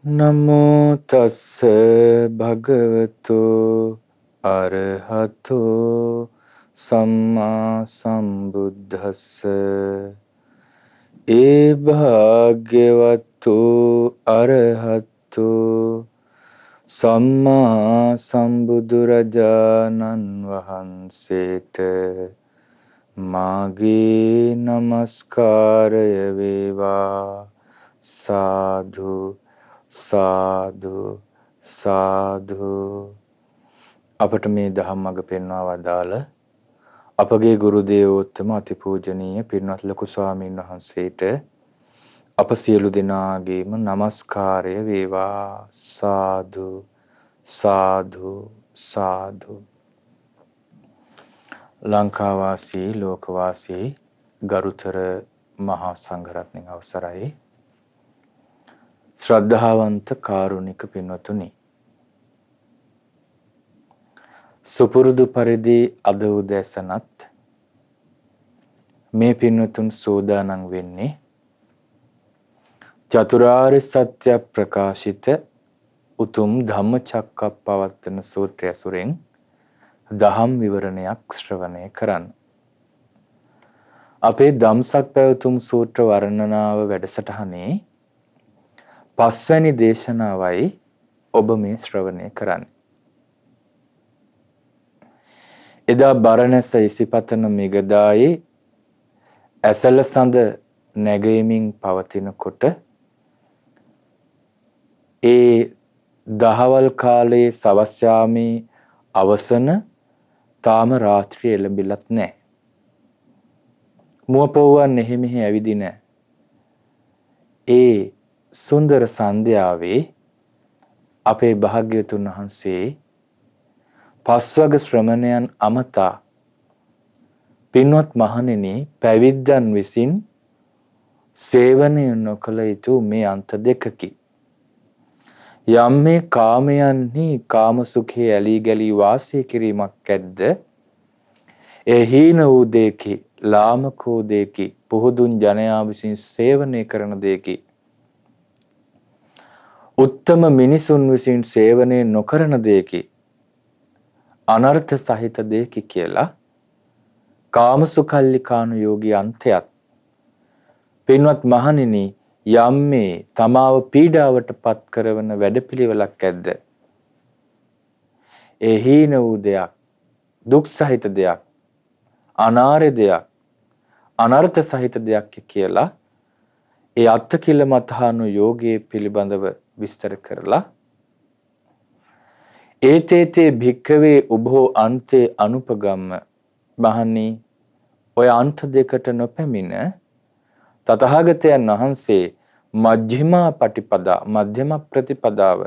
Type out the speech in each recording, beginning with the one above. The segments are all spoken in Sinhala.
නමෝ තස්ස භගවතු අරහතු සම්මා සම්බුද්දස්ස ඒ භාග්‍යවතු අරහතු සම්මා සම්බුදුරජාණන් වහන්සේට මාගේ නමස්කාරය වේවා. සාදු සාදු සාදු. අපට මේ දහම් මඟ පෙන්වා වදාළ අපගේ ගුරු දේවෝත්තම අතිපූජනීය පින්වත් ලොකු ස්වාමීන් වහන්සේට අප සියලු දෙනාගේම නමස්කාරය වේවා. සාදු සාදු සාදු. ලංකාවාසී ලෝකවාසී ගරුතර මහා සංඝරත්නයන් අවසරයි. ශ්‍රද්ධාවන්ත කාරුණික පින්වතුනි, සුපුරුදු පරිදි අද උදෑසනත් මේ පින්වතුන් සෝදානම් වෙන්නේ චතුරාර්ය සත්‍ය ප්‍රකාශිත උතුම් ධම්මචක්කප්පවත්තන සූත්‍රය ඇසුරෙන් දහම් විවරණයක් ශ්‍රවණය කරන්න. අපේ ධම්සක් පැවතුම් සූත්‍ර වර්ණනාව වැඩසටහනේ 5 වැනි දේශනාවයි ඔබ මේ ශ්‍රවණය කරන්නේ. එදා බරණැස ඉසිපතන මිගදායේ ඇසළ සඳ නැගෙමින් පවතිනකොට ඒ දහවල් කාලයේ සවස් යාමේ අවසන තාම රාත්‍රිය එළඹිලත් නැහැ. මුවපොව්වන් එහෙ මෙහෙ ඇවිදින ඒ සුන්දර සන්ධ්‍යාවේ අපේ භාග්‍යවතුන් වහන්සේ පස්වග ශ්‍රමණයන් අමතා පින්වත් මහණෙනි, පැවිද්දන් විසින් සේවනය නොකළ යුතු මේ අන්ත දෙකකි. යම් මේ කාමයන්හි කාමසුඛයේ ඇලී ගලී වාසය කිරීමක් ඇද්ද, ඒ හීන වූ දෙකි, ලාමක වූ දෙකි, පුහුදුන් ජනයා විසින් සේවනය කරන දෙකි. උත්තම මිනිසුන් විසින් සේවනය නොකරන දෙකි, අනර්ථ සහිත දෙකි කියලා කාමසුඛල්ලිකානු යෝගී අන්තයත් පින්වත් මහණෙනි, යම් මේ තමාව පීඩාවට පත් කරන වැඩපිළිවෙලක් ඇද්ද, ඒ හීන වූ දෙයක්, දුක් සහිත දෙයක්, අනාර්ය දෙයක්, අනර්ථ සහිත දෙයක් කියලා ඒ අත්කිලමතානු යෝගයේ පිළිබඳව විස්තර කරලා ඒතේතේ භික්ඛවේ උභෝ අන්තේ අනුපගම්ම, මහණනි, ඔය අන්ත දෙකට නොපැමිණ තථාගතයන් වහන්සේ මජ්ක්‍ධිමා පටිපදා, මධ්‍යම ප්‍රතිපදාව,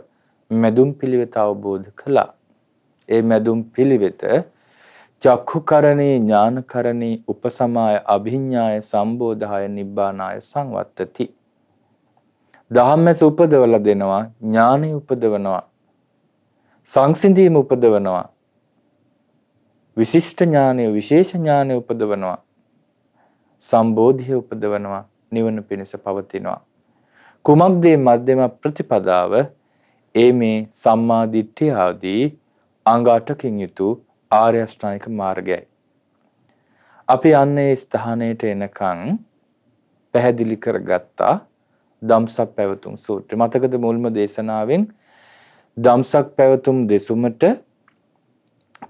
මැදුම් පිළිවෙත අවබෝධ කළා. ඒ මැදුම් පිළිවෙත චක්ඛුකරණේ, ඥානකරණේ, උපසමාය, අභිඥාය, සම්බෝධාය, නිබ්බානාය සංවත්තති. දහම්මැස උපදවලා දෙනවා, ඥානෙ උපදවනවා, සංසිඳීම උපදවනවා, විශිෂ්ට ඥානය, විශේෂ ඥානය උපදවනවා, සම්බෝධිය උපදවනවා, නිවන පිණිස පවතිනවා. කුමක්ද මේ මධ්‍යම ප්‍රතිපදාව? ඒ මේ සම්මා දිට්ඨිය ආදී අංග 8කින් යුතු ආර්ය අෂ්ටාංගික මාර්ගයයි. අපි යන්නේ ස්ථානයට එනකන් පැහැදිලි කරගත්තා ධම්සක් පැවතුම් සූත්‍රය. මතකද මුල්ම දේශනාවෙන් ධම්සක් පැවතුම් දෙසුමට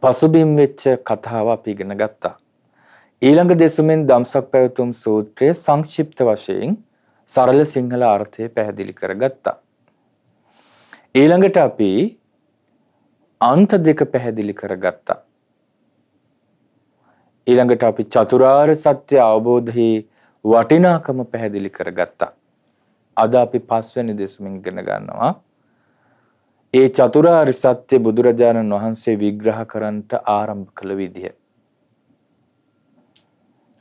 පසුබිම් වෙච්ච කතාව අපි ඉගෙන ගත්තා. ඊළඟ දෙසුමෙන් ධම්සක් පැවතුම් සූත්‍රය සංක්ෂිප්ත වශයෙන් සරල සිංහල අර්ථය පැහැදිලි කරගත්තා. ඊළඟට අපි අන්ත දෙක පැහැදිලි කරගත්තා. ඊළඟට අපි චතුරාර්ය සත්‍ය අවබෝධයේ වටිනාකම පැහැදිලි කරගත්තා. අද අපි 5 වෙනි දෙසුමින් ඉගෙන ගන්නවා ඒ චතුරාර්ය සත්‍ය බුදුරජාණන් වහන්සේ විග්‍රහ කරන්නට ආරම්භ කළ විදිය.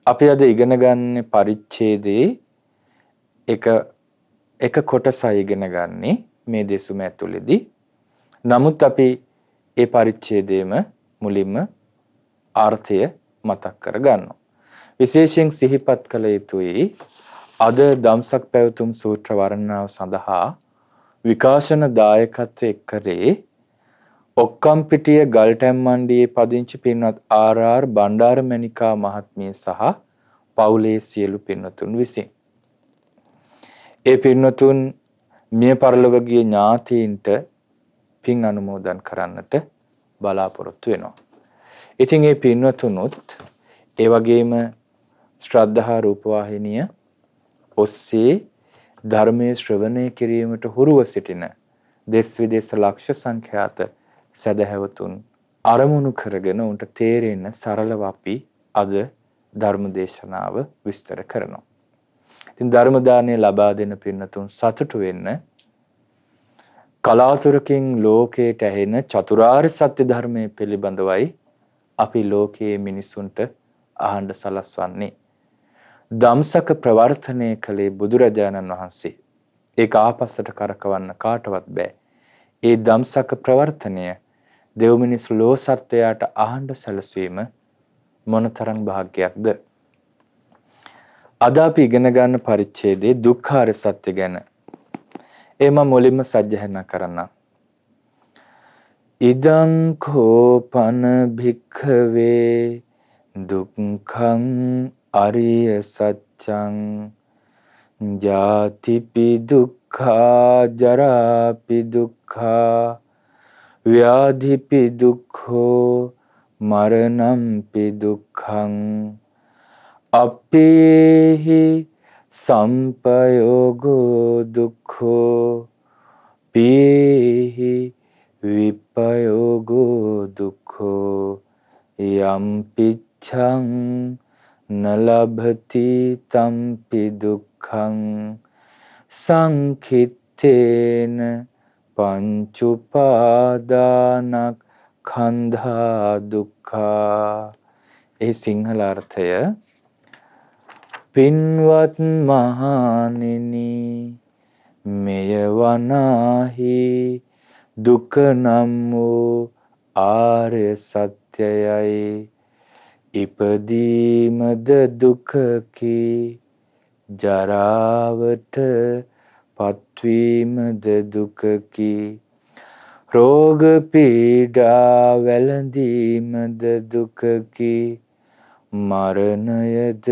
අපි අද ඉගෙන ගන්න පරිච්ඡේදයේ එක කොටසයි ඉගෙන ගන්නේ මේ දෙසුම ඇතුළේදී. නමුත් අපි ඒ පරිච්ඡේදයේම මුලින්ම අර්ථය මතක් කරගන්නවා. විශේෂයෙන් සිහිපත් කළ යුතුයි අද ධම්සක් පැවතුම් සූත්‍ර වර්ණනාව සඳහා විකාශන දායකත්වයේ කරේ ඔක්කම්පිටිය ගල්ටැම් මණ්ඩියේ පදිංචි පින්වත් ආර්.ආර්. බණ්ඩාරමණිකා මහත්මිය සහ පවුලේ සියලු පින්වතුන් විසින්. ඒ පින්වතුන් මිය පරලොව ගිය ඥාතීන්ට පින් අනුමෝදන් කරන්නට බලාපොරොත්තු වෙනවා. ඉතින් මේ පින්වතුනුත් ඒ වගේම ශ්‍රද්ධා රූපවාහිනිය ඔස්සේ ධර්මයේ ශ්‍රවණය කිරීමට හුරුව සිටින දෙස් විදේශ ලක්ෂ සංඛ්‍යාත සදහැවතුන් අරමුණු කරගෙන උන්ට තේරෙන්න සරලව අපි අද ධර්ම දේශනාව විස්තර කරනවා. ඉතින් ධර්ම දානය ලබා දෙන පින්නතුන් සතුටු වෙන්න කලාතුරකින් ලෝකයට ඇහෙන චතුරාර්ය සත්‍ය ධර්මයේ පිළිබඳවයි අපි ලෝකයේ මිනිසුන්ට අහන්න සලස්වන්නේ. ධම්සක ප්‍රවර්තනය කළේ බුදුරජාණන් වහන්සේ. ඒක ආපස්සට කරකවන්න කාටවත් බෑ. ඒ ධම්සක ප්‍රවර්තනය දෙව් මිනිස් ලෝ සත්වයාට අහන්න සැලසීම මොනතරම් භාග්‍යයක්ද? අද අපි ඉගෙන ගන්න පරිච්ඡේදයේ දුක්ඛාර සත්‍ය ගැන එම මුලින්ම සජ්ජහනා කරන්න. ඉදං කෝපන භික්ඛවේ දුක්ඛං අරිය සත්‍යං ජාතිපි දුක්ඛා ජරාපි දුක්ඛා ව්‍යාධිපි දුක්ඛෝ මරණම්පි දුක්ඛං අපේහි සම්පයෝගෝ දුක්ඛෝ පේහි විපයෝගෝ දුක්ඛෝ යම් පිච්ඡං නලභති තම්පි දුක්ඛං සංඛිත්තේන පංචුපාදානක් ඛන්ධා දුක්ඛා. ඒ සිංහල අර්ථය පින්වත් මහණෙනි මෙය වනාහි දුක නම් වූ ආර්ය සත්‍යයයි. ඉපදීමද දුකකි ජරාවට පත්වීමද දුකකි රෝග පීඩා වැළඳීමද දුකකි මරණයද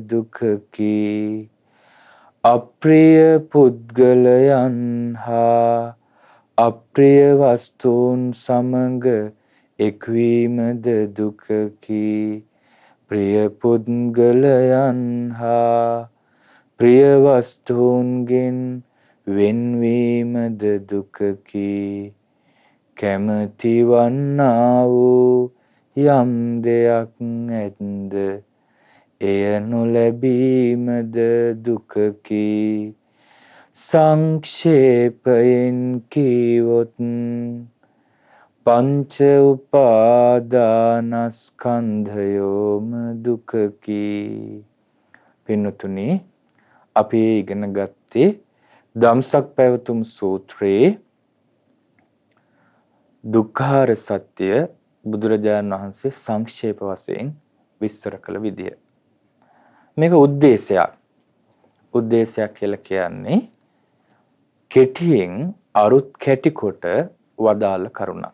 දුකකි අප්‍රිය පුද්ගලයන් හා අප්‍රිය වස්තුන් සමග එක්වීමද දුකකි ප්‍රිය පුද්ගලයන් හා ප්‍රිය වස්තුන්ගෙන් වෙන්වීමද දුකකි කැමති වන්නා වූ යම් දෙයක් ඇත්ද එය නොලැබීමද දුකකි සංක්ෂේපයෙන් කීවොත් පංච උපාදානස්කන්ධයෝම දුකකි. පින්නතුනි අපි ඉගෙන ගත්තේ ධම්සක් පැවතුම් සූත්‍රයේ දුක්ඛාර සත්‍ය බුදුරජාණන් වහන්සේ සංක්ෂේප වශයෙන් විස්තර කළ විදිය. මේක උද්දේශයක්. උද්දේශයක් කියලා කියන්නේ කෙටියෙන් අරුත් කැටි කොට වදාළ කරුණක්.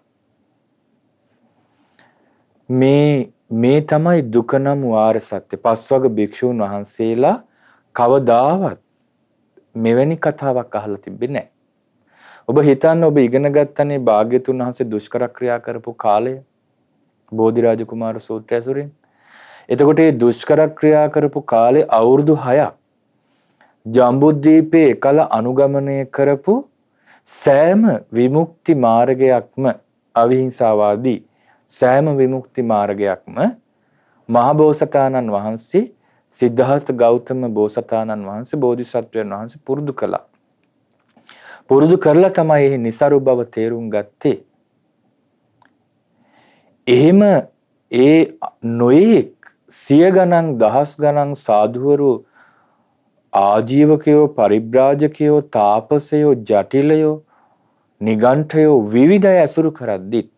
මේ තමයි දුක නම් වාර සත්‍ය. පස්වග භික්ෂූන් වහන්සේලා කවදාවත් මෙවැනි කතාවක් අහලා තිබෙන්නේ නැහැ. ඔබ හිතන්න ඔබ ඉගෙන ගත්තනේ භාග්‍යතුන් වහන්සේ දුෂ්කර ක්‍රියා කරපු කාලය බෝධිරාජ කුමාර සූත්‍රය ඇසුරින්. එතකොට මේ දුෂ්කර ක්‍රියා කරපු කාලේ අවුරුදු 6ක් ජම්බුද්වීපයේ එකල අනුගමනය කරපු සෑම විමුක්ති මාර්ගයක්ම අවිහිංසාවාදී සෑම විමුක්ති මාර්ගයක්ම මහබෝසතාණන් වහන්සේ සිද්ධාර්ථ ගෞතම බෝසතාණන් වහන්සේ බෝධිසත්වයන් වහන්සේ පුරුදු කළා. පුරුදු කරලා තමයි මේ નિසරු බව තේරුම් ගත්තේ. එහෙම ඒ නොයෙක් සිය ගණන් දහස් ගණන් සාධුවරු ආජීවකයෝ පරිබ්‍රාජකයෝ තාපසයෝ ජටිලයෝ නිගණ්ඨයෝ විවිධය ඇසුරු කරද්දිත්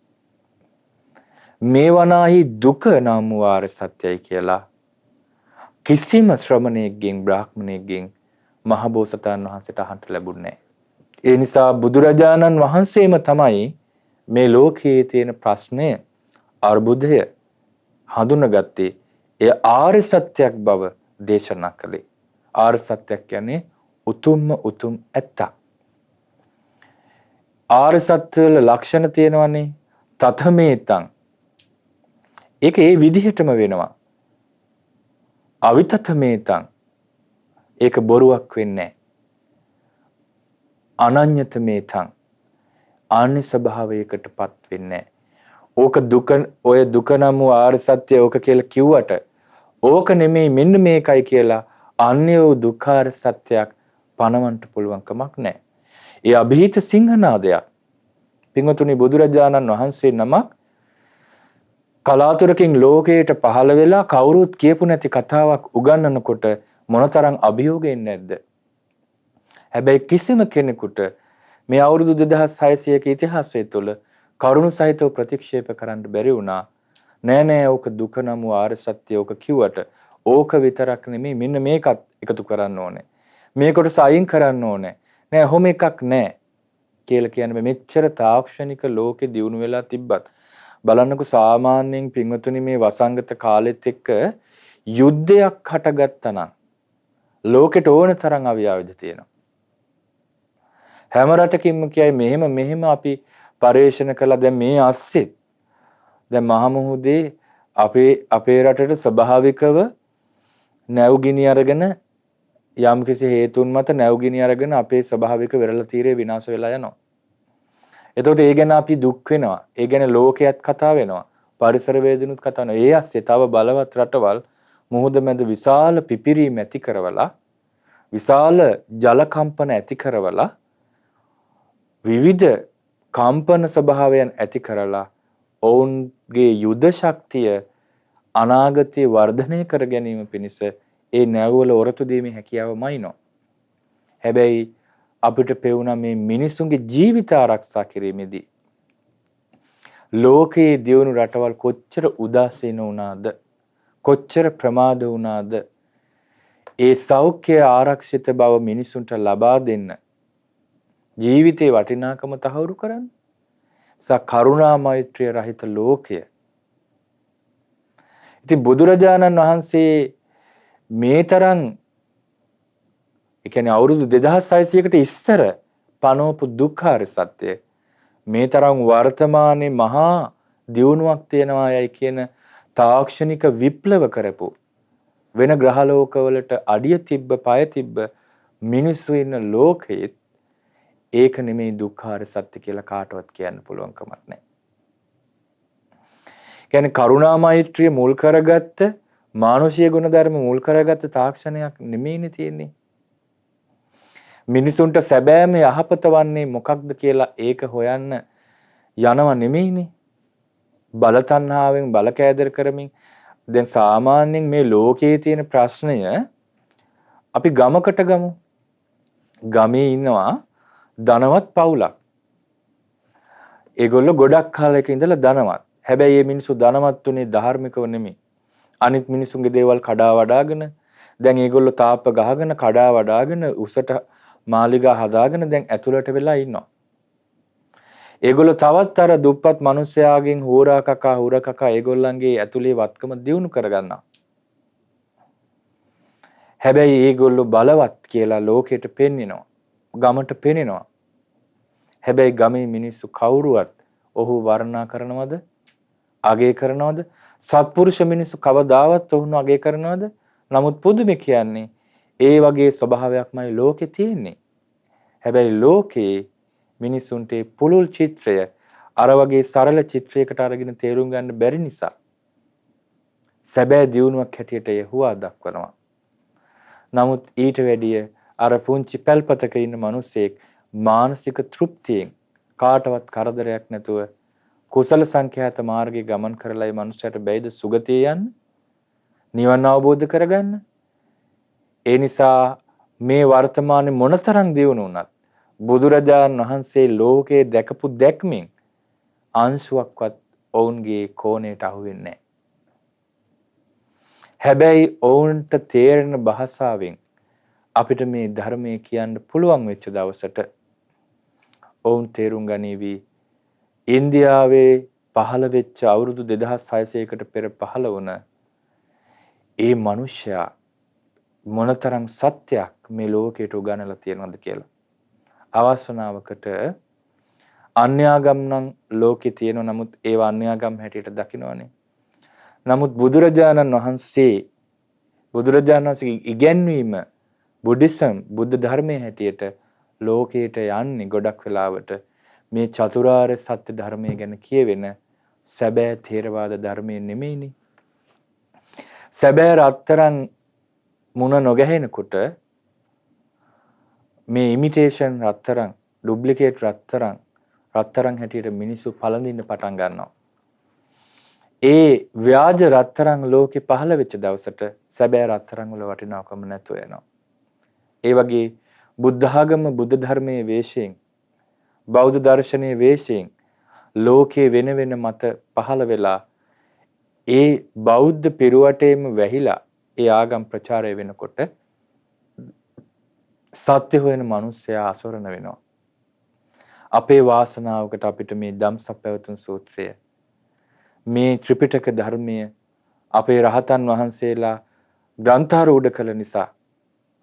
මේ වනාහි දුක නම් වාර සත්‍යයි කියලා කිසිම ශ්‍රමණයෙක්ගෙන් බ්‍රාහ්මණයෙක්ගෙන් මහබෝසතාණන් වහන්සේට අහන්න ලැබුණේ නැහැ. ඒ නිසා බුදුරජාණන් වහන්සේම තමයි මේ ලෝකයේ තියෙන ප්‍රශ්නය අර්බුදය හඳුනගත්තේ. ඒ ආර්ය සත්‍යයක් බව දේශනා කළේ. ආර්ය සත්‍යයක් කියන්නේ උතුම්ම උතුම් ඇත්ත. ආර්ය සත්‍ය වල ලක්ෂණ තියෙනවනේ. තතමේතං. ඒක ඒ විදිහටම වෙනවා. අවිතතමේතං. ඒක බොරුවක් වෙන්නේ නැහැ. අනඤ්‍යතමේතං. ආන්‍ය ස්වභාවයකටපත් වෙන්නේ නැහැ. ඕක දුක, ඔය දුක නම් වූ ආර්ය සත්‍ය ඕක කියලා කිව්වට ඕක නෙමෙයි මෙන්න මේකයි කියලා අන්‍ය වූ දුක්ඛාර සත්‍යයක් පනවන්න පුළුවන් කමක් නැහැ. ඒ અભීත සිංහනාදයක්. පින්වතුනි බුදුරජාණන් වහන්සේ නමක් කලාතුරකින් ලෝකයට පහළ වෙලා කවුරුත් කියපු නැති කතාවක් උගන්වනකොට මොනතරම් අභියෝගයෙන් නැද්ද? හැබැයි කිසිම කෙනෙකුට මේ අවුරුදු 2600ක ඉතිහාසය තුළ කරුණු සහිතව ප්‍රතික්ෂේප කරන්න බැරි වුණා. නෑ ඕක දුක නම් වූ ආර්ය සත්‍ය ඕක කිව්වට ඕක විතරක් නෙමෙයි මෙන්න මේකත් එකතු කරන්න ඕනේ. මේකට අයින් කරන්න ඕනේ. නෑ ඔහොම එකක් නෑ කියලා කියන්නේ මෙච්චර තාක්ෂණික ලෝකෙ දියුණු වෙලා තිබ්බත් බලන්නකො සාමාන්‍යයෙන් පින්වතුනි මේ වසංගත කාලෙත් එක්ක යුද්ධයක් හටගත්තා නම් ලෝකෙට ඕන තරම් අවියාවද තියෙනවා. හැම රටකින්ම කියයි මෙහෙම අපි පරිශන කළා. දැන් මේ අස්සෙත් දැන් මහමුහුදේ අපේ රටට ස්වභාවිකව නැව්ගිනි අරගෙන යම්කිසි හේතුන් මත නැව්ගිනි අරගෙන අපේ ස්වභාවික වෙරළ තීරය විනාශ වෙලා යනවා. එතකොට ඒ ගැන අපි දුක් වෙනවා. ඒ ගැන ලෝකයක් කතා වෙනවා. පරිසර වේදිනුත් කතා වෙනවා. ඒ අස්සේ තව බලවත් රටවල් මුහුද මැද විශාල පිපිරීම් ඇති කරවලා විශාල ජල කම්පන ඇති කරවලා විවිධ කම්පන ස්වභාවයන් ඇති කරලා ඔවුන්ගේ යුද ශක්තිය අනාගතයේ වර්ධනය කර ගැනීම පිණිස ඒ නැවවල ඔරොත්තු දීමේ හැකියාවමයි නෝ. හැබැයි අපිට පෙවුණා මේ මිනිසුන්ගේ ජීවිත ආරක්ෂා කිරීමේදී ලෝකයේ දියුණු රටවල් කොච්චර උදාසීන වුණාද, කොච්චර ප්‍රමාද වුණාද, ඒ සෞඛ්‍ය ආරක්ෂිත බව මිනිසුන්ට ලබා දෙන්න ජීවිතේ වටිනාකම තහවුරු කරන්න. කරුණා මෛත්‍රිය රහිත ලෝකය. ඉතින් බුදුරජාණන් වහන්සේ මේ තරම් ඒ කියන්නේ අවුරුදු 2600කට ඉස්සර පනවපු දුක්ඛාර සත්‍ය මේ තරම් වර්තමානයේ මහා දියුණුවක් තියනවා යයි කියන තාක්ෂණික විප්ලව කරපු වෙන ග්‍රහලෝකවලට අඩිය තිබ්බ පය තිබ්බ මිනිස්සු ඉන්න ලෝකෙත් ඒක නෙමෙයි දුක්ඛාර සත්‍ය කියලා කාටවත් කියන්න පුළුවන් කමක් නැහැ. කියන්නේ කරුණා මෛත්‍රිය මුල් කරගත්ත මානුෂීය ගුණධර්ම මුල් කරගත්ත තාක්ෂණයක් නෙමෙයිනේ තියෙන්නේ. මිනිසුන්ට සැබෑම යහපත වන්නේ මොකක්ද කියලා ඒක හොයන්න යනව නෙමෙයිනේ. බල තණ්හාවෙන් බල කෑදර කරමින් දැන් සාමාන්‍යයෙන් මේ ලෝකයේ තියෙන ප්‍රශ්නය අපි ගමකට ගමු. ගමේ ඉන්නවා ධනවත් පවුලක්. ඒගොල්ලෝ ගොඩක් කාලයක ඉඳලා ධනවත්. හැබැයි මේ මිනිස්සු ධනවත් උනේ ධාර්මිකව නෙමෙයි. අනිත් මිනිසුන්ගේ දේවල් කඩා වඩාගෙන දැන් ඒගොල්ලෝ තාප්ප ගහගෙන කඩා වඩාගෙන උසට මාලිගා හදාගෙන දැන් ඇතුළට වෙලා ඉන්නවා. ඒගොල්ලෝ තවත් අර දුප්පත් මිනිසයාගෙන් හෝරා කකා ඒගොල්ලන්ගේ ඇතුලේ වත්කම දියුණු කරගන්නවා. හැබැයි ඒගොල්ලෝ බලවත් කියලා ලෝකෙට පෙන්වනවා. ගමට පෙන්වනවා. හැබැයි ගමේ මිනිස්සු කවුරුවත් ඔහු වර්ණනා කරනවද? අගය කරනවද? සත්පුරුෂ මිනිස්සු කවදාවත් ඔහුව අගය කරනවද? නමුත් පුදුමේ කියන්නේ ඒ වගේ ස්වභාවයක්මයි ලෝකේ තියෙන්නේ. හැබැයි ලෝකේ මිනිසුන්ට පුළුල් චිත්‍රය අර වගේ සරල චිත්‍රයකට අරගෙන තේරුම් ගන්න බැරි නිසා සැබෑ දියුණුවක් හැටියට යහුවා දක්වනවා. නමුත් ඊට වැඩිය අර පුංචි පැල්පතක ඉන්න මිනිසෙක් මානසික තෘප්තියෙන් කාටවත් කරදරයක් නැතුව කුසල සංඛ්‍යාත මාර්ගයේ ගමන් කරලා මේ මනුස්සයාට බැයිද සුගතිය යන්න? නිවන අවබෝධ කරගන්න? ඒ නිසා මේ වර්තමානයේ මොනතරම් දියුණු වුණත් බුදුරජාණන් වහන්සේ ලෝකේ දැකපු දැක්මෙන් අංශුවක්වත් ඔවුන්ගේ කෝණයට අහු වෙන්නේ නැහැ. හැබැයි ඔවුන්ට තේරෙන භාෂාවෙන් අපිට මේ ධර්මයේ කියන්න පුළුවන් වෙච්ච දවසට ඔවුන් තේරුම් ගනීවි ඉන්දියාවේ පහළ වෙච්ච අවුරුදු 2600කට පෙර පහළ වුණ ඒ මිනිසයා මොනතරම් සත්‍යයක් මේ ලෝකයට උගන්වලා තියෙනවද කියලා. අවසනාවකට අන්‍යාගම් නම් ලෝකේ තියෙනවා. නමුත් ඒවා අන්‍යාගම් හැටියට දකින්නවනේ. නමුත් බුදුරජාණන් වහන්සේගේ ඉගැන්වීම බුද්දිසම් බුද්ධ ධර්මයේ හැටියට ලෝකයට යන්නේ ගොඩක් වෙලාවට මේ චතුරාර්ය සත්‍ය ධර්මය ගැන කියවෙන සැබෑ ථේරවාද ධර්මයේ නෙමෙයිනේ. සැබෑ රත්තරන් මුණ නොගැහෙනකොට මේ ඉමිටේෂන් රත්තරන්, ඩුප්ලිකේට් රත්තරන් හැටියට මිනිස්සු පළඳින්න පටන් ගන්නවා. ඒ ව්‍යාජ රත්තරන් ලෝකේ පහළ වෙච්ච දවසට සැබෑ රත්තරන් වල වටිනාකම නැතුව යනවා. ඒ වගේ බුද්ධ ආගම බුද්ධ ධර්මයේ වේශයෙන් බෞද්ධ දර්ශනයේ වේශයෙන් ලෝකයේ වෙන වෙන මත පහළ වෙලා ඒ බෞද්ධ පිරුවටේම වැහිලා ඒ ආගම් ප්‍රචාරය වෙනකොට සත්‍ය හොයන මිනිස්සයා අසරණ වෙනවා. අපේ වාසනාවකට අපිට මේ ධම්සප්පවතුන් සූත්‍රය මේ ත්‍රිපිටක ධර්මය අපේ රහතන් වහන්සේලා ග්‍රන්ථාරූඪ කළ නිසා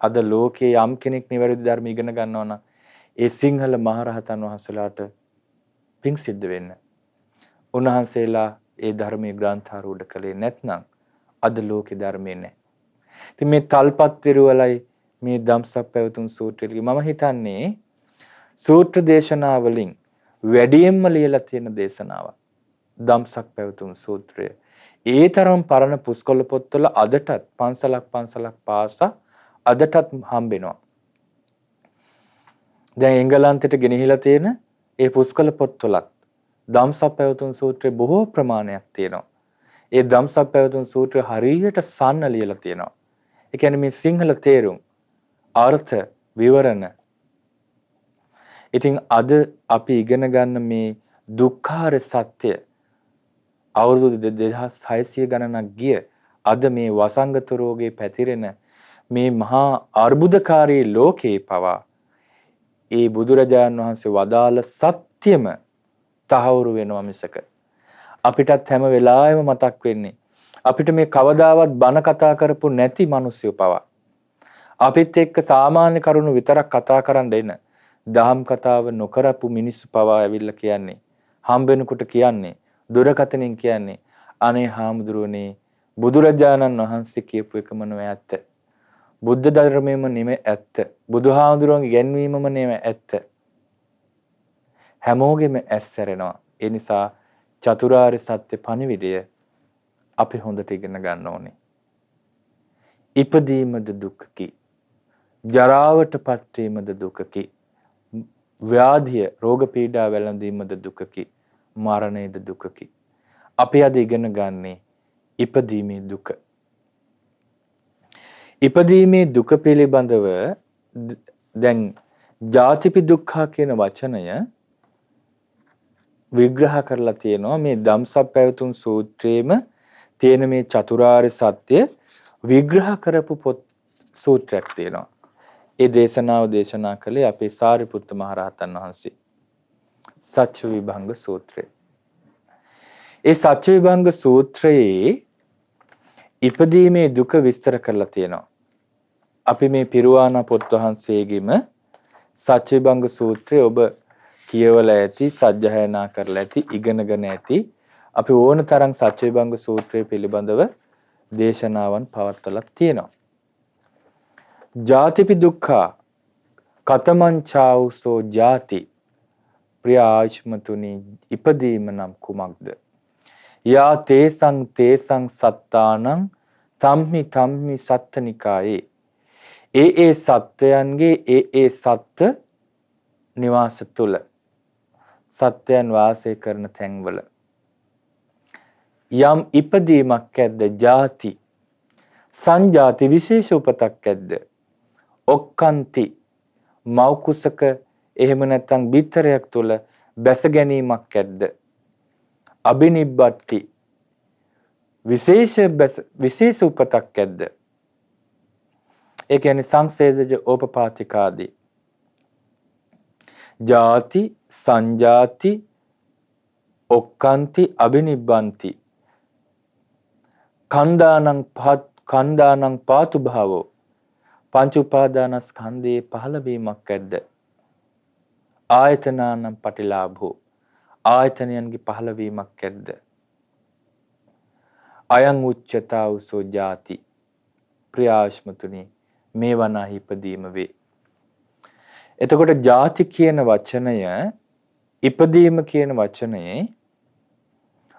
අද ලෝකයේ යම් කෙනෙක් නිවැරදි ධර්ම ඉගෙන ගන්නවා නම් ඒ සිංහල මහරහතන් වහන්සේලාට පිං සිද්ධ වෙන්න. උන්වහන්සේලා ඒ ධර්මයේ ග්‍රන්ථාරූඪ කළේ නැත්නම් අද ලෝකේ ධර්මයේ නැහැ. ඉතින් මේ තල්පත් විරුවලයි මේ ධම්සප්පවතුන් සූත්‍රය මම හිතන්නේ සූත්‍ර දේශනා වලින් වැඩියෙන්ම ලියලා තියෙන දේශනාවක් ධම්සප්පවතුන් සූත්‍රය. ඒ තරම් පරණ පුස්කොළ පොත්වල අදටත් පන්සලක් පාසා අදටත් හම්බෙනවා. දැන් එංගලන්තයට ගෙනහිලා තියෙන ඒ පුස්කොළ පොත්වලත් ධම්සප්පවතුන් සූත්‍රය බොහෝ ප්‍රමාණයක් තියෙනවා. ඒ ධම්සප්පවතුන් සූත්‍රය හරියට සන්න ලියලා තියෙනවා. ඒ කියන්නේ මේ සිංහල තේරුම් අර්ථ විවරණ. ඉතින් අද අපි ඉගෙන ගන්න මේ දුක්ඛාර සත්‍ය අවුරුදු 2600 ගණනක් ගිය අද මේ වසංගත රෝගේ පැතිරෙන මේ මහා අර්බුදකාරී ලෝකේ පවා ඒ බුදුරජාණන් වහන්සේ වදාළ සත්‍යම තහවුරු වෙනවා මිසක අපිටත් හැම වෙලාවෙම මතක් වෙන්නේ අපිට මේ කවදාවත් බණ කතා කරපු නැති මිනිස්සු පවා අපිත් එක්ක සාමාන්‍ය කරුණු විතරක් කතා කරන්න එන දහම් කතාව නොකරපු මිනිස්සු පවා ඇවිල්ලා කියන්නේ හම්බෙනකොට කියන්නේ දුරකතනින් කියන්නේ අනේ හාමුදුරුවනේ බුදුරජාණන් වහන්සේ කියපු එකම නෙවෙයි ඇත්ත. බුද්ධ ධර්මයේම නෙමෙයි ඇත්ත. බුදුහාමුදුරුවන්ගේ ගැන්වීමම නෙමෙයි ඇත්ත. හැමෝගෙම ඇස්සරෙනවා. ඒ නිසා චතුරාර්ය සත්‍ය පණිවිඩය අපි හොඳට ඉගෙන ගන්න ඕනේ. ඉපදීමද දුකකි. ජරාවටපත් වීමද දුකකි. ව්‍යාධිය රෝග පීඩා වැළඳීමද දුකකි. මරණයද දුකකි. අපි අද ඉගෙන ගන්නේ ඉපදීමේ දුක. ඉපදීමේ දුක පිළිබඳව දැන් ජාතිපි දුක්ඛ කියන වචනය විග්‍රහ කරලා තියෙනවා මේ ධම්සප්පවතුන් සූත්‍රයේම තියෙන මේ චතුරාර්ය සත්‍ය විග්‍රහ කරපු පොත් සූත්‍රයක් තියෙනවා. ඒ දේශනාව දේශනා කළේ අපේ සාරිපුත්ත මහරහතන් වහන්සේ. සච්ච විභංග සූත්‍රය. ඒ සච්ච විභංග සූත්‍රයේ ඉපදීමේ දුක විස්තර කරලා තියෙනවා. අපි මේ පිරුවානා පොත් වහන්සේගෙම සච්ච විභංග සූත්‍රය ඔබ කියවලා ඇති, සජ්ජායනා කරලා ඇති, ඉගෙනගෙන ඇති. අපි ඕන තරම් සච්ච විභංග සූත්‍රය පිළිබඳව දේශනාවන් පවත්වලා තියෙනවා. ජාතිපි දුක්ඛ කතමං චාඋසෝ ජාති ප්‍රිය ආයුෂ්මතුනි ඉපදීම නම් කුමක්ද? යා තේසං සත්තානං තම්හි සත්තනිකායේ ඒ සත්වයන්ගේ ඒ සත්ත්ව නිවාස තුල සත්‍යයන් වාසය කරන තැන්වල යම් ඉපදීමක් ඇද්ද? ජාති සංජාති විශේෂ උපතක් ඇද්ද? ඔක්칸ති මව් කුසක එහෙම නැත්නම් බිත්තරයක් තුල බැස ගැනීමක් ඇද්ද? අබිනිබ්බට්ටි විශේෂ උපතක් ඇද්ද? ඒ කියන්නේ සංසේදජ ඕපපාතිකාදී ජාති සංජාති ඔක්කාන්ති අබිනිබ්බන්ති කන්දානං පාතු භාවෝ පංච උපාදානස්කන්ධයේ පහළ වීමක් ඇද්ද ආයතනානම් පටිලාභෝ ආයතනයන්ගේ පහළ වීමක් ඇද්ද අයං උච්චතා උසෝ ජාති ප්‍රියාශ්මතුනි මේ වනාහි ඉපදීම වේ. එතකොට ජාති කියන වචනය ඉපදීම කියන වචනයේ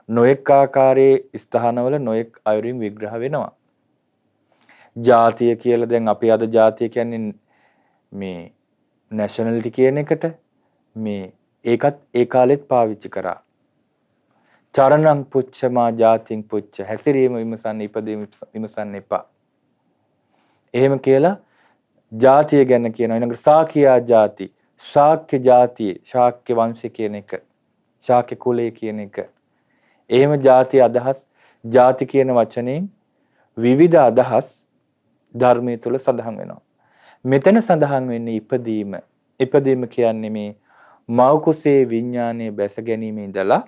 නොඑක ආකාරයේ ස්ථානවල නොඑක අයුරින් විග්‍රහ වෙනවා. ජාතිය කියලා දැන් අපි අද ජාතිය කියන්නේ මේ නැෂනලිටි කියන එකට මේ ඒකත් ඒ කාලෙත් පාවිච්චි කරා. චරණං පුච්චමා ජාතිං පුච්ච හැසිරීම විමසන්න ඉපදීම විමසන්න එපා. එහෙම කියලා ජාතිය ගැන කියනවා. ඊළඟට ශාකියා ජාති, ශාක්‍ය ජාතිය, ශාක්‍ය වංශය කියන එක, ශාක්‍ය කුලය කියන එක. එහෙම ජාති අදහස් ජාති කියන වචනයෙන් විවිධ අදහස් ධර්මයේ තුල සඳහන් වෙනවා. මෙතන සඳහන් වෙන්නේ ඉපදීම. ඉපදීම කියන්නේ මේ මව් කුසේ විඥානයේ බැස ගැනීම ඉඳලා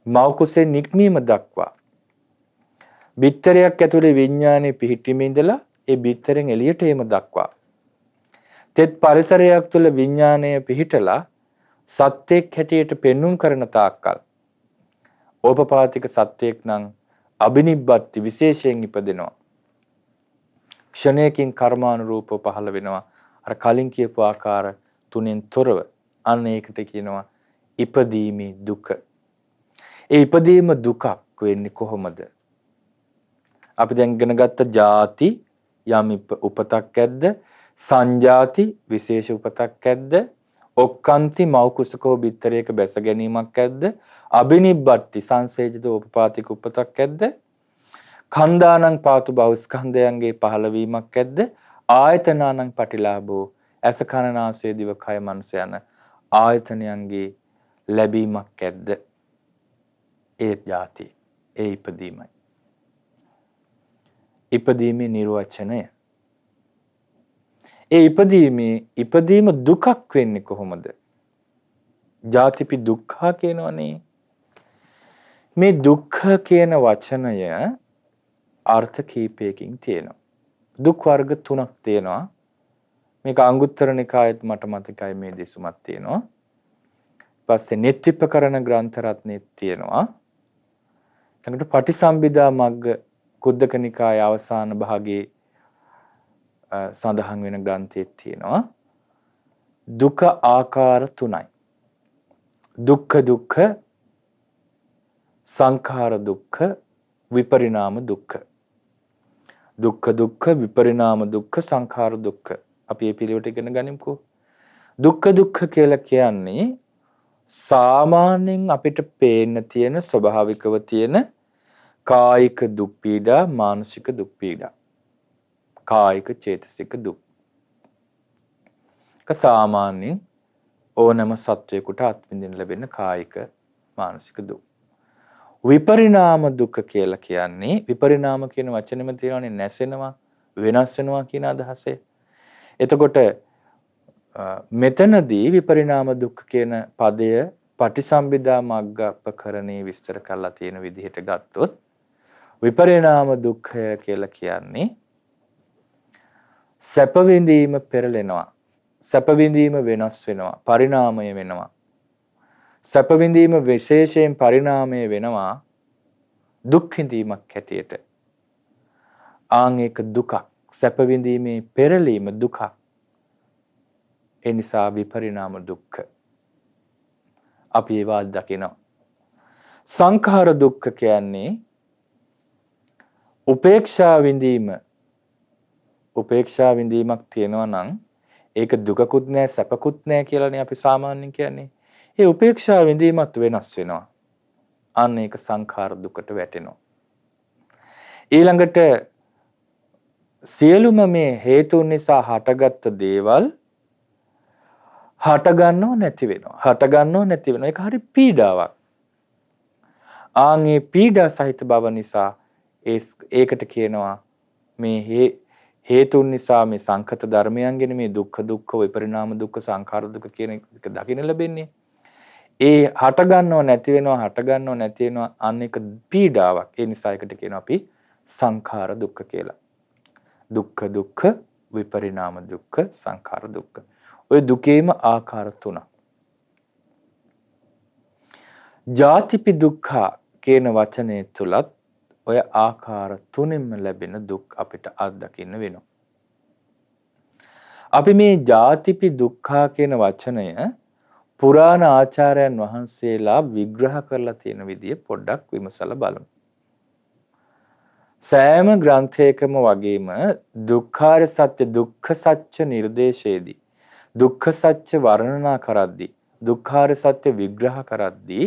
මව් කුසේ නික්මීම දක්වා. බිත්තරයක් ඇතුලේ විඥානයේ පිහිටීම ඉඳලා ඒ බිත්තරෙන් එළියට එීම දක්වා. තෙත් පරිසරයක් තුළ විඥානය පිහිටලා සත්‍යයක් හැටියට පෙන්눔 කරන තාක්කල් ඕපපාතික සත්‍යයක් නම් අබිනිබ්බත්ති විශේෂයෙන් ඉපදෙනවා. ක්ෂණයකින් කර්මානුරූපව පහළ වෙනවා. අර කලින් කියපු ආකාර තුනෙන් තොරව. අන්න ඒකට කියනවා ඉපදීමේ දුක. ඒ ඉපදීම දුකක් වෙන්නේ කොහොමද? අපි දැන් ඉගෙන ගත්ත ಜಾති යම් උපතක් ඇද්ද? සංජාති විශේෂ උපතක් ඇද්ද? ඔක්කාන්ති මව් කුසකෝ බිත්තරයක බැස ගැනීමක් ඇද්ද? අබිනිබ්බත්ති සංසේජිත උපපාතික උපතක් ඇද්ද? කන්දානං පාතු භව ස්කන්ධයන්ගේ පහළවීමක් ඇද්ද? ආයතනානං පටිලාභෝ ඇස කන නාසය දිව කය මනස යන ආයතනයන්ගේ ලැබීමක් ඇද්ද? ඒ ಜಾති ඒ ඉපදීමයි. ඉපදීමේ නිර්වචනය. ඒ ඉපදීම දුකක් වෙන්නේ කොහොමද? ජාතිපි දුක්ඛ කියනවනේ. මේ දුක්ඛ කියන වචනය අර්ථ කීපයකින් තියෙනවා. දුක් වර්ග තුනක් තියෙනවා. මේක අංගුත්තර නිකායෙත් මට මතකයි මේ දෙසුමක් තියෙනවා. ඊපස්සේ නෙත්තිපකරණ ග්‍රන්ථ රත්නෙත් තියෙනවා. ඊළඟට පටිසම්භිදා මග්ග කුද්දක නිකායේ අවසාන භාගයේ සඳහන් වෙන ග්‍රන්ථයක් තියෙනවා. දුක ආකාර තුනයි. දුක්ඛ සංඛාර දුක්ඛ විපරිණාම දුක්ඛ. දුක්ඛ විපරිණාම දුක්ඛ සංඛාර දුක්ඛ. අපි මේ පිළිවෙලට ඉගෙන ගනිමුකෝ. දුක්ඛ කියලා කියන්නේ සාමාන්‍යයෙන් අපිට පේන්න තියෙන ස්වභාවිකව තියෙන කායික දුක් පීඩා, මානසික දුක් පීඩා. කායික චේතසික දුක්. සාමාන්‍යයෙන් ඕනෑම සත්වයකට අත්විඳින්න ලැබෙන කායික මානසික දුක්. විපරිණාම දුක කියලා කියන්නේ විපරිණාම කියන වචනේම තියෙනවානේ නැසෙනවා, වෙනස් වෙනවා කියන අදහසේ. එතකොට මෙතනදී විපරිණාම දුක් කියන පදය පටිසම්භිදා මග්ගපකරණේ විස්තර කරලා තියෙන විදිහට ගත්තොත් විපරිණාම දුක්ඛය කියලා කියන්නේ සැප විඳීම පෙරලෙනවා. සැප විඳීම වෙනස් වෙනවා. පරිණාමය වෙනවා. සැප විඳීම විශේෂයෙන් පරිණාමය වෙනවා දුක් විඳීමක් හැටියට. ආන් ඒක දුකක්. සැප විඳීමේ පෙරලීම දුකක්. ඒ නිසා විපරිණාම දුක්ඛ. අපි ඒවා දකිනවා. සංඛාර දුක්ඛ කියන්නේ උපේක්ෂා විඳීම. උපේක්ෂා විඳීමක් තියෙනවා නම් ඒක දුකකුත් නෑ සැපකුත් නෑ කියලානේ අපි සාමාන්‍යයෙන් කියන්නේ. ඒ උපේක්ෂා විඳීමත් වෙනස් වෙනවා. අන්න ඒක සංඛාර දුකට වැටෙනවා. ඊළඟට සියලුම මේ හේතුන් නිසා හටගත්ත දේවල් හටගන්නව නැති වෙනවා. හටගන්නව නැති වෙනවා. ඒක හරි පීඩාවක්. ආන්ගේ පීඩා සහිත බව නිසා ඒකට කියනවා මේ හේතුන් නිසා මේ සංකත ධර්මයන්ගෙන මේ දුක්ඛ විපරිණාම දුක්ඛ සංඛාර දුක්ඛ කියන එක දකින්න ලැබෙන්නේ. ඒ හට ගන්නව නැති වෙනවා අන්න එක පීඩාවක්. ඒ නිසා එකට කියනවා අපි සංඛාර දුක්ඛ කියලා. දුක්ඛ විපරිණාම දුක්ඛ සංඛාර දුක්ඛ. ඔය දුකේම ආකාර තුනක්. ජාතිපි දුක්ඛ කියන වචනේ තුලත් ඔය ආකාර තුනෙන්ම ලැබෙන දුක් අපිට අත්දකින්න වෙනවා. අපි මේ ජාතිපි දුක්ඛ කියන වචනය පුරාණ ආචාර්යයන් වහන්සේලා විග්‍රහ කරලා තියෙන විදිය පොඩ්ඩක් විමසලා බලමු. සෑම ග්‍රන්ථයකම වගේම දුක්ඛාර සත්‍ය දුක්ඛ සත්‍ය නිර්දේශයේදී දුක්ඛ සත්‍ය වර්ණනා කරද්දී දුක්ඛාර සත්‍ය විග්‍රහ කරද්දී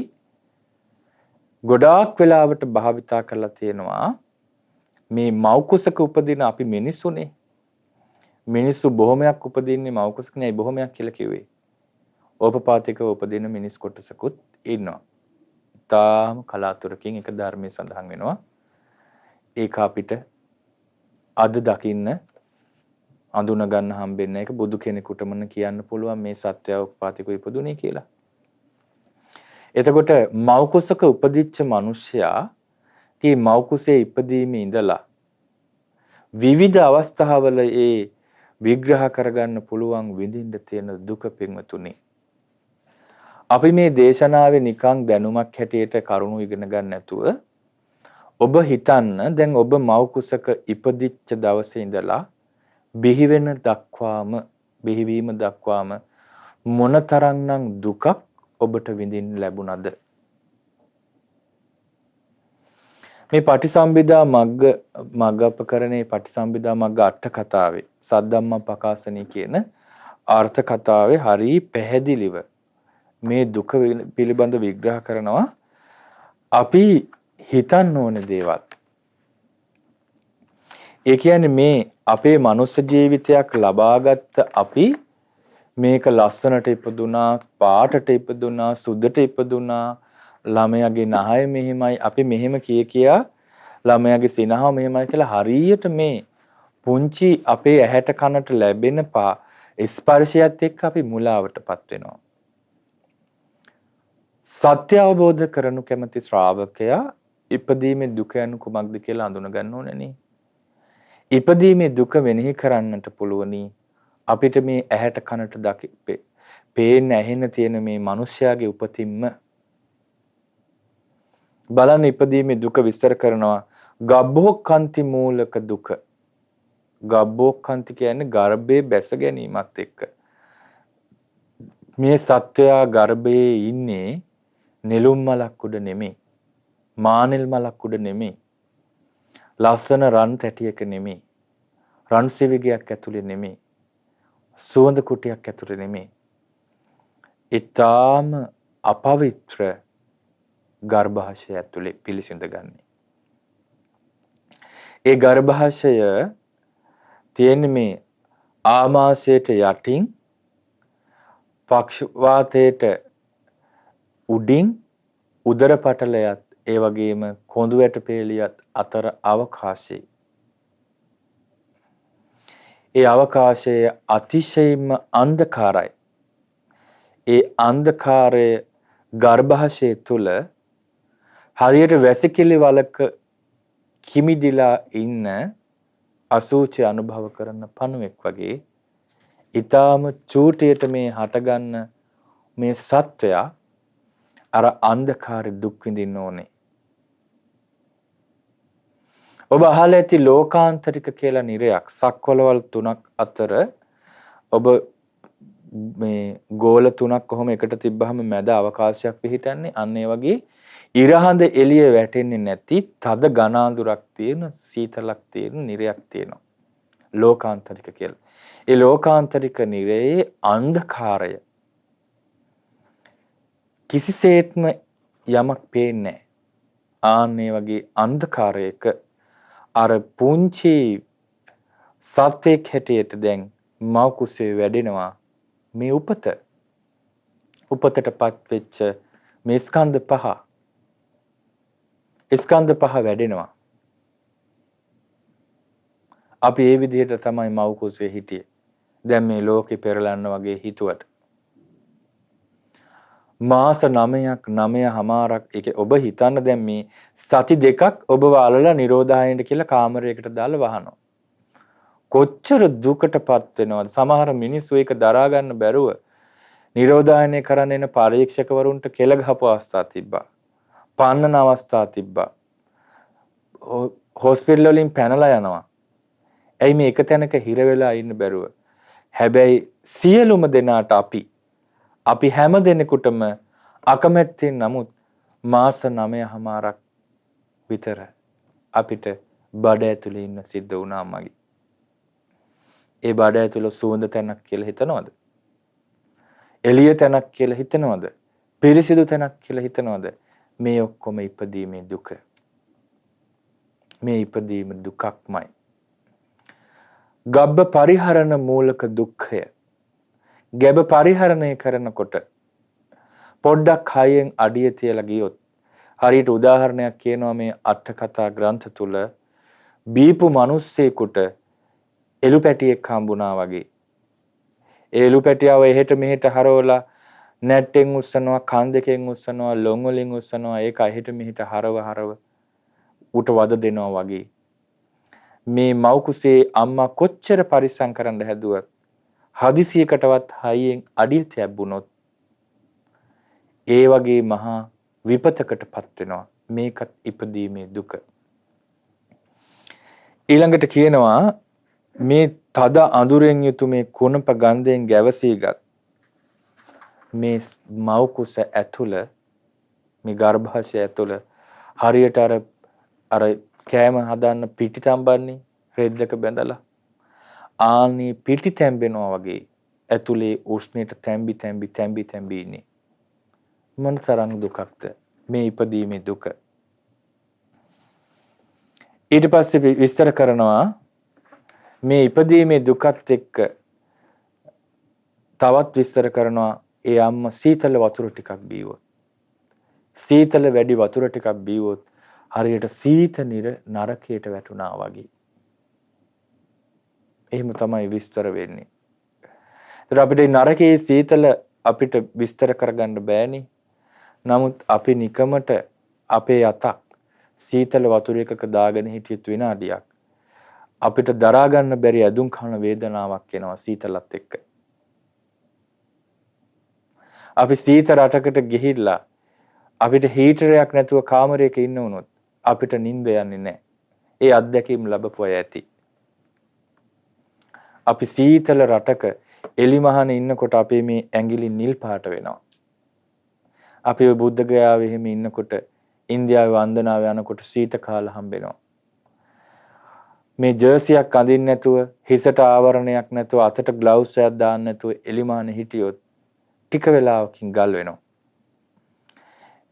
ගොඩාක් වෙලාවට භාවිතා කරලා තියෙනවා මේ මෞකුසක උපදින අපි මිනිසුනේ. මිනිස්සු බොහොමයක් උපදින්නේ මෞකුසක නේ බොහොමයක් කියලා කිව්වේ. ඕපපාතිකව උපදින මිනිස් කොටසකුත් ඉන්නවා. තාම කලාතුරකින් එක ධර්මයේ සඳහන් වෙනවා. ඒක අපිට අද දකින්න අඳුන ගන්න හම්බෙන්න එක බුදු කෙනෙකුටම කියන්න පුළුවන් මේ සත්‍යය ඕපපාතිකව ඉපදුනේ කියලා. එතකොට මෞකුසක උපදිච්ච මිනිසයා මේ මෞකුසේ ඉපදීමේ ඉඳලා විවිධ අවස්ථාවල ඒ විග්‍රහ කරගන්න පුළුවන් විඳින්න තියෙන දුක පින්වතුනි. අපි මේ දේශනාවේ නිකන් දැනුමක් හැටියට කරුණු ඉගෙන ගන්න නැතුව ඔබ හිතන්න දැන් ඔබ මෞකුසක ඉපදිච්ච දවසේ ඉඳලා බිහිවෙන දක්වාම බිහිවීම දක්වාම මොනතරම්නම් දුකක් ඔබට විඳින්න ලැබුණද මේ පටිසම්භිදා මග්ගපකරණේ පටිසම්භිදා මග්ග අට කතාවේ සද්ධම්ම පකාසනී කියන අර්ථ කතාවේ හරි පැහැදිලිව මේ දුක පිළිබඳ විග්‍රහ කරනවා. අපි හිතන්න ඕන දේවල්. ඒ කියන්නේ මේ අපේ මනුස්ස ජීවිතයක් ලබාගත් අපි මේක ලස්සනට ඉපදුනා, පාටට ඉපදුනා, සුදට ඉපදුනා, ළමයාගේ නහය මෙහෙමයි, අපි මෙහෙම කියා ළමයාගේ සිනහව මෙහෙමයි කියලා හරියට මේ පුංචි අපේ ඇහැට කනට ලැබෙන ස්පර්ශයත් එක්ක අපි මුලාවටපත් වෙනවා. සත්‍ය අවබෝධ කරනු කැමති ශ්‍රාවකයා ඉපදීමේ දුක යනු කුමක්ද කියලා අඳුන ගන්න ඕනනේ. ඉපදීමේ දුක වෙනෙහි කරන්නට පුළුවනි අපිට මේ ඇහැට කනට පේන්න ඇහෙන්න තියෙන මේ මිනිස්යාගේ උපතින්ම බලන්න ඉපදීමේ දුක විස්තර කරනවා. ගබ්බෝක්ඛන්ති මූලක දුක. ගබ්බෝක්ඛන්ති කියන්නේ ගර්භයේ බැස ගැනීමත් එක්ක මේ සත්වයා ගර්භයේ ඉන්නේ නෙළුම් මලක් උඩ නෙමෙයි. මානෙල් මලක් උඩ නෙමෙයි. ලස්සන රන් තැටියක නෙමෙයි. රන් සිවිගයක් ඇතුලේ නෙමෙයි. සුවඳ කුටියක් ඇතුලේ නෙමෙයි. ඊටාම අපවිත්‍ර ගර්භාෂය ඇතුලේ පිළිසිඳගන්නේ. ඒ ගර්භාෂය තියෙන්නේ මේ ආමාශයට යටින් පක්ෂවාතයට උඩින් උදර පටලයත් ඒ වගේම කොඳු වැට පෙළියත් අතර අවකාශය. ඒ අවකාශය අතිශයින්ම අන්ධකාරයි. ඒ අන්ධකාරය ගර්භාෂය තුල හරියට වැසිකිලි වලක කිමිදිලා ඉන්න අසුචි අනුභව කරන පණුවෙක් වගේ ඊටාම චූටියට මේ හටගන්න මේ සත්වයා අර අන්ධකාරය දුක් විඳින්න ඕනේ. ඔබ අහලා ඇති ලෝකාන්තරික කියලා නිරයක් සක්වලවල් තුනක් අතර ඔබ මේ ගෝල තුනක් කොහොම එකට තිබ්බහම මැද අවකාශයක් පිහිටන්නේ අන්න ඒ වගේ ඉරහඳ එළිය වැටෙන්නේ නැති තද ඝනාඳුරක් තියෙන සීතලක් තියෙන නිරයක් තියෙනවා ලෝකාන්තරික කියලා. ඒ ලෝකාන්තරික නිරයේ අන්ධකාරය කිසිසේත්ම යමක් පේන්නේ නැහැ. ආන්නේ වගේ අන්ධකාරයක අර පුංචි සත්‍යයක් හැටියට දැන් මව් කුසේ වැඩෙනවා මේ උපතටපත් වෙච්ච මේ ස්කන්ධ පහ වැඩෙනවා. අපි ඒ විදිහට තමයි මව් කුසේ හිටියේ. දැන් මේ ලෝකේ පෙරලන්න වගේ හිතුවට. මාස 9ක් 9මාරක් ඒක ඔබ හිතන්න දැන් මේ සති දෙකක් ඔබව අලලා නිරෝධායනට කියලා කාමරයකට දාලා වහනවා. කොච්චර දුකටපත් වෙනවද? සමහර මිනිස්සු ඒක දරා ගන්න බැරුව නිරෝධායනය කරන්න එන පරීක්ෂකවරුන්ට කෙල ගහපු අවස්ථා තිබ්බා. පන්නන අවස්ථා තිබ්බා. හොස්පිටල් වලින් පැනලා යනවා. ඇයි මේ එක තැනක හිර වෙලා ඉන්න බැරුව? හැබැයි සියලුම දෙනාට අපි හැම දෙනෙකුටම අකමැත්තෙන් නමුත් මාස 9මාරක් විතර අපිට බඩ ඇතුලේ ඉන්න සිද්ධ වුණා මගේ. ඒ බඩ ඇතුළ සුවඳ තැනක් කියලා හිතනවද? එළිය තැනක් කියලා හිතනවද? පිරිසිදු තැනක් කියලා හිතනවද? මේ ඔක්කොම ඉපදීමේ දුක. මේ ඉපදීම දුකක්මයි. ගබ්බ පරිහරණ මූලක දුක්ඛය. ගැබ පරිහරණය කරනකොට පොඩ්ඩක් හයෙන් අඩිය තියලා ගියොත් හරියට උදාහරණයක් කියනවා මේ අට කතා ග්‍රන්ථ තුල බීපු මිනිස්සෙකුට එළු පැටියෙක් හම්බුණා වගේ. ඒ එළු පැටියව එහෙට මෙහෙට හරවලා නැට්ටෙන් උස්සනවා, කන් දෙකෙන් උස්සනවා, ලොන් වලින් උස්සනවා, ඒක එහෙට මෙහෙට හරව උට වද දෙනවා වගේ. මේ මව් කුසේ අම්මා කොච්චර පරිස්සම් කරන්න හැදුවත් හදිසියකටවත් හයියෙන් අඩිය තැබුණොත් ඒ වගේ මහා විපතකටපත් වෙනවා. මේකත් ඉපදීමේ දුක. ඊළඟට කියනවා මේ තද අඳුරෙන් යුතු මේ කුණප ගන්ධයෙන් ගැවසීගත් මේ මව් කුස ඇතුළ මේ ගර්භාෂය ඇතුළ හරියට අර කෑම හදන්න පිටි තම්බන්නේ රෙද්දක බැඳලා ආනි පිටි තැම්බෙනවා වගේ ඇතුලේ උෂ්ණයට තැම්බි ඉන්නේ. මොන තරම් දුකක්ද මේ ඉපදීමේ දුක. ඊට පස්සේ විස්තර කරනවා මේ ඉපදීමේ දුකත් එක්ක තවත් විස්තර කරනවා ඒ අම්මා සීතල වතුර ටිකක් බීවොත් සීතල වැඩි වතුර ටිකක් බීවොත් හරියට සීත නරකයට වැටුණා වගේ. එහෙම තමයි විස්තර වෙන්නේ. ඒතර අපිට නරකයේ සීතල අපිට විස්තර කරගන්න බෑනේ. නමුත් අපි නිකමට අපේ අතක් සීතල වතුර එකක දාගෙන හිටියත් විනාඩියක් අපිට දරා ගන්න බැරි ඇදුම් කන වේදනාවක් එනවා සීතලත් එක්ක. අපි සීත රටකට ගිහිල්ලා අපිට හීටරයක් නැතුව කාමරයක ඉන්න වුණොත් අපිට නිින්ද යන්නේ නැහැ. ඒ අත්දැකීම් ලැබපු අය ඇති. අපි සීතල රටක එලිමහන ඉන්නකොට අපේ මේ ඇඟිලි නිල් පාට වෙනවා. අපි ඔය බුද්ධ ගයාවේ එහෙම ඉන්නකොට ඉන්දියාවේ වන්දනාවේ යනකොට සීත කාල හම්බෙනවා. මේ ජර්සියක් අඳින්න නැතුව හිසට ආවරණයක් නැතුව අතට ග්ලව්ස් එකක් දාන්න නැතුව එලිමහන හිටියොත් ටික වෙලාවකින් ගල් වෙනවා.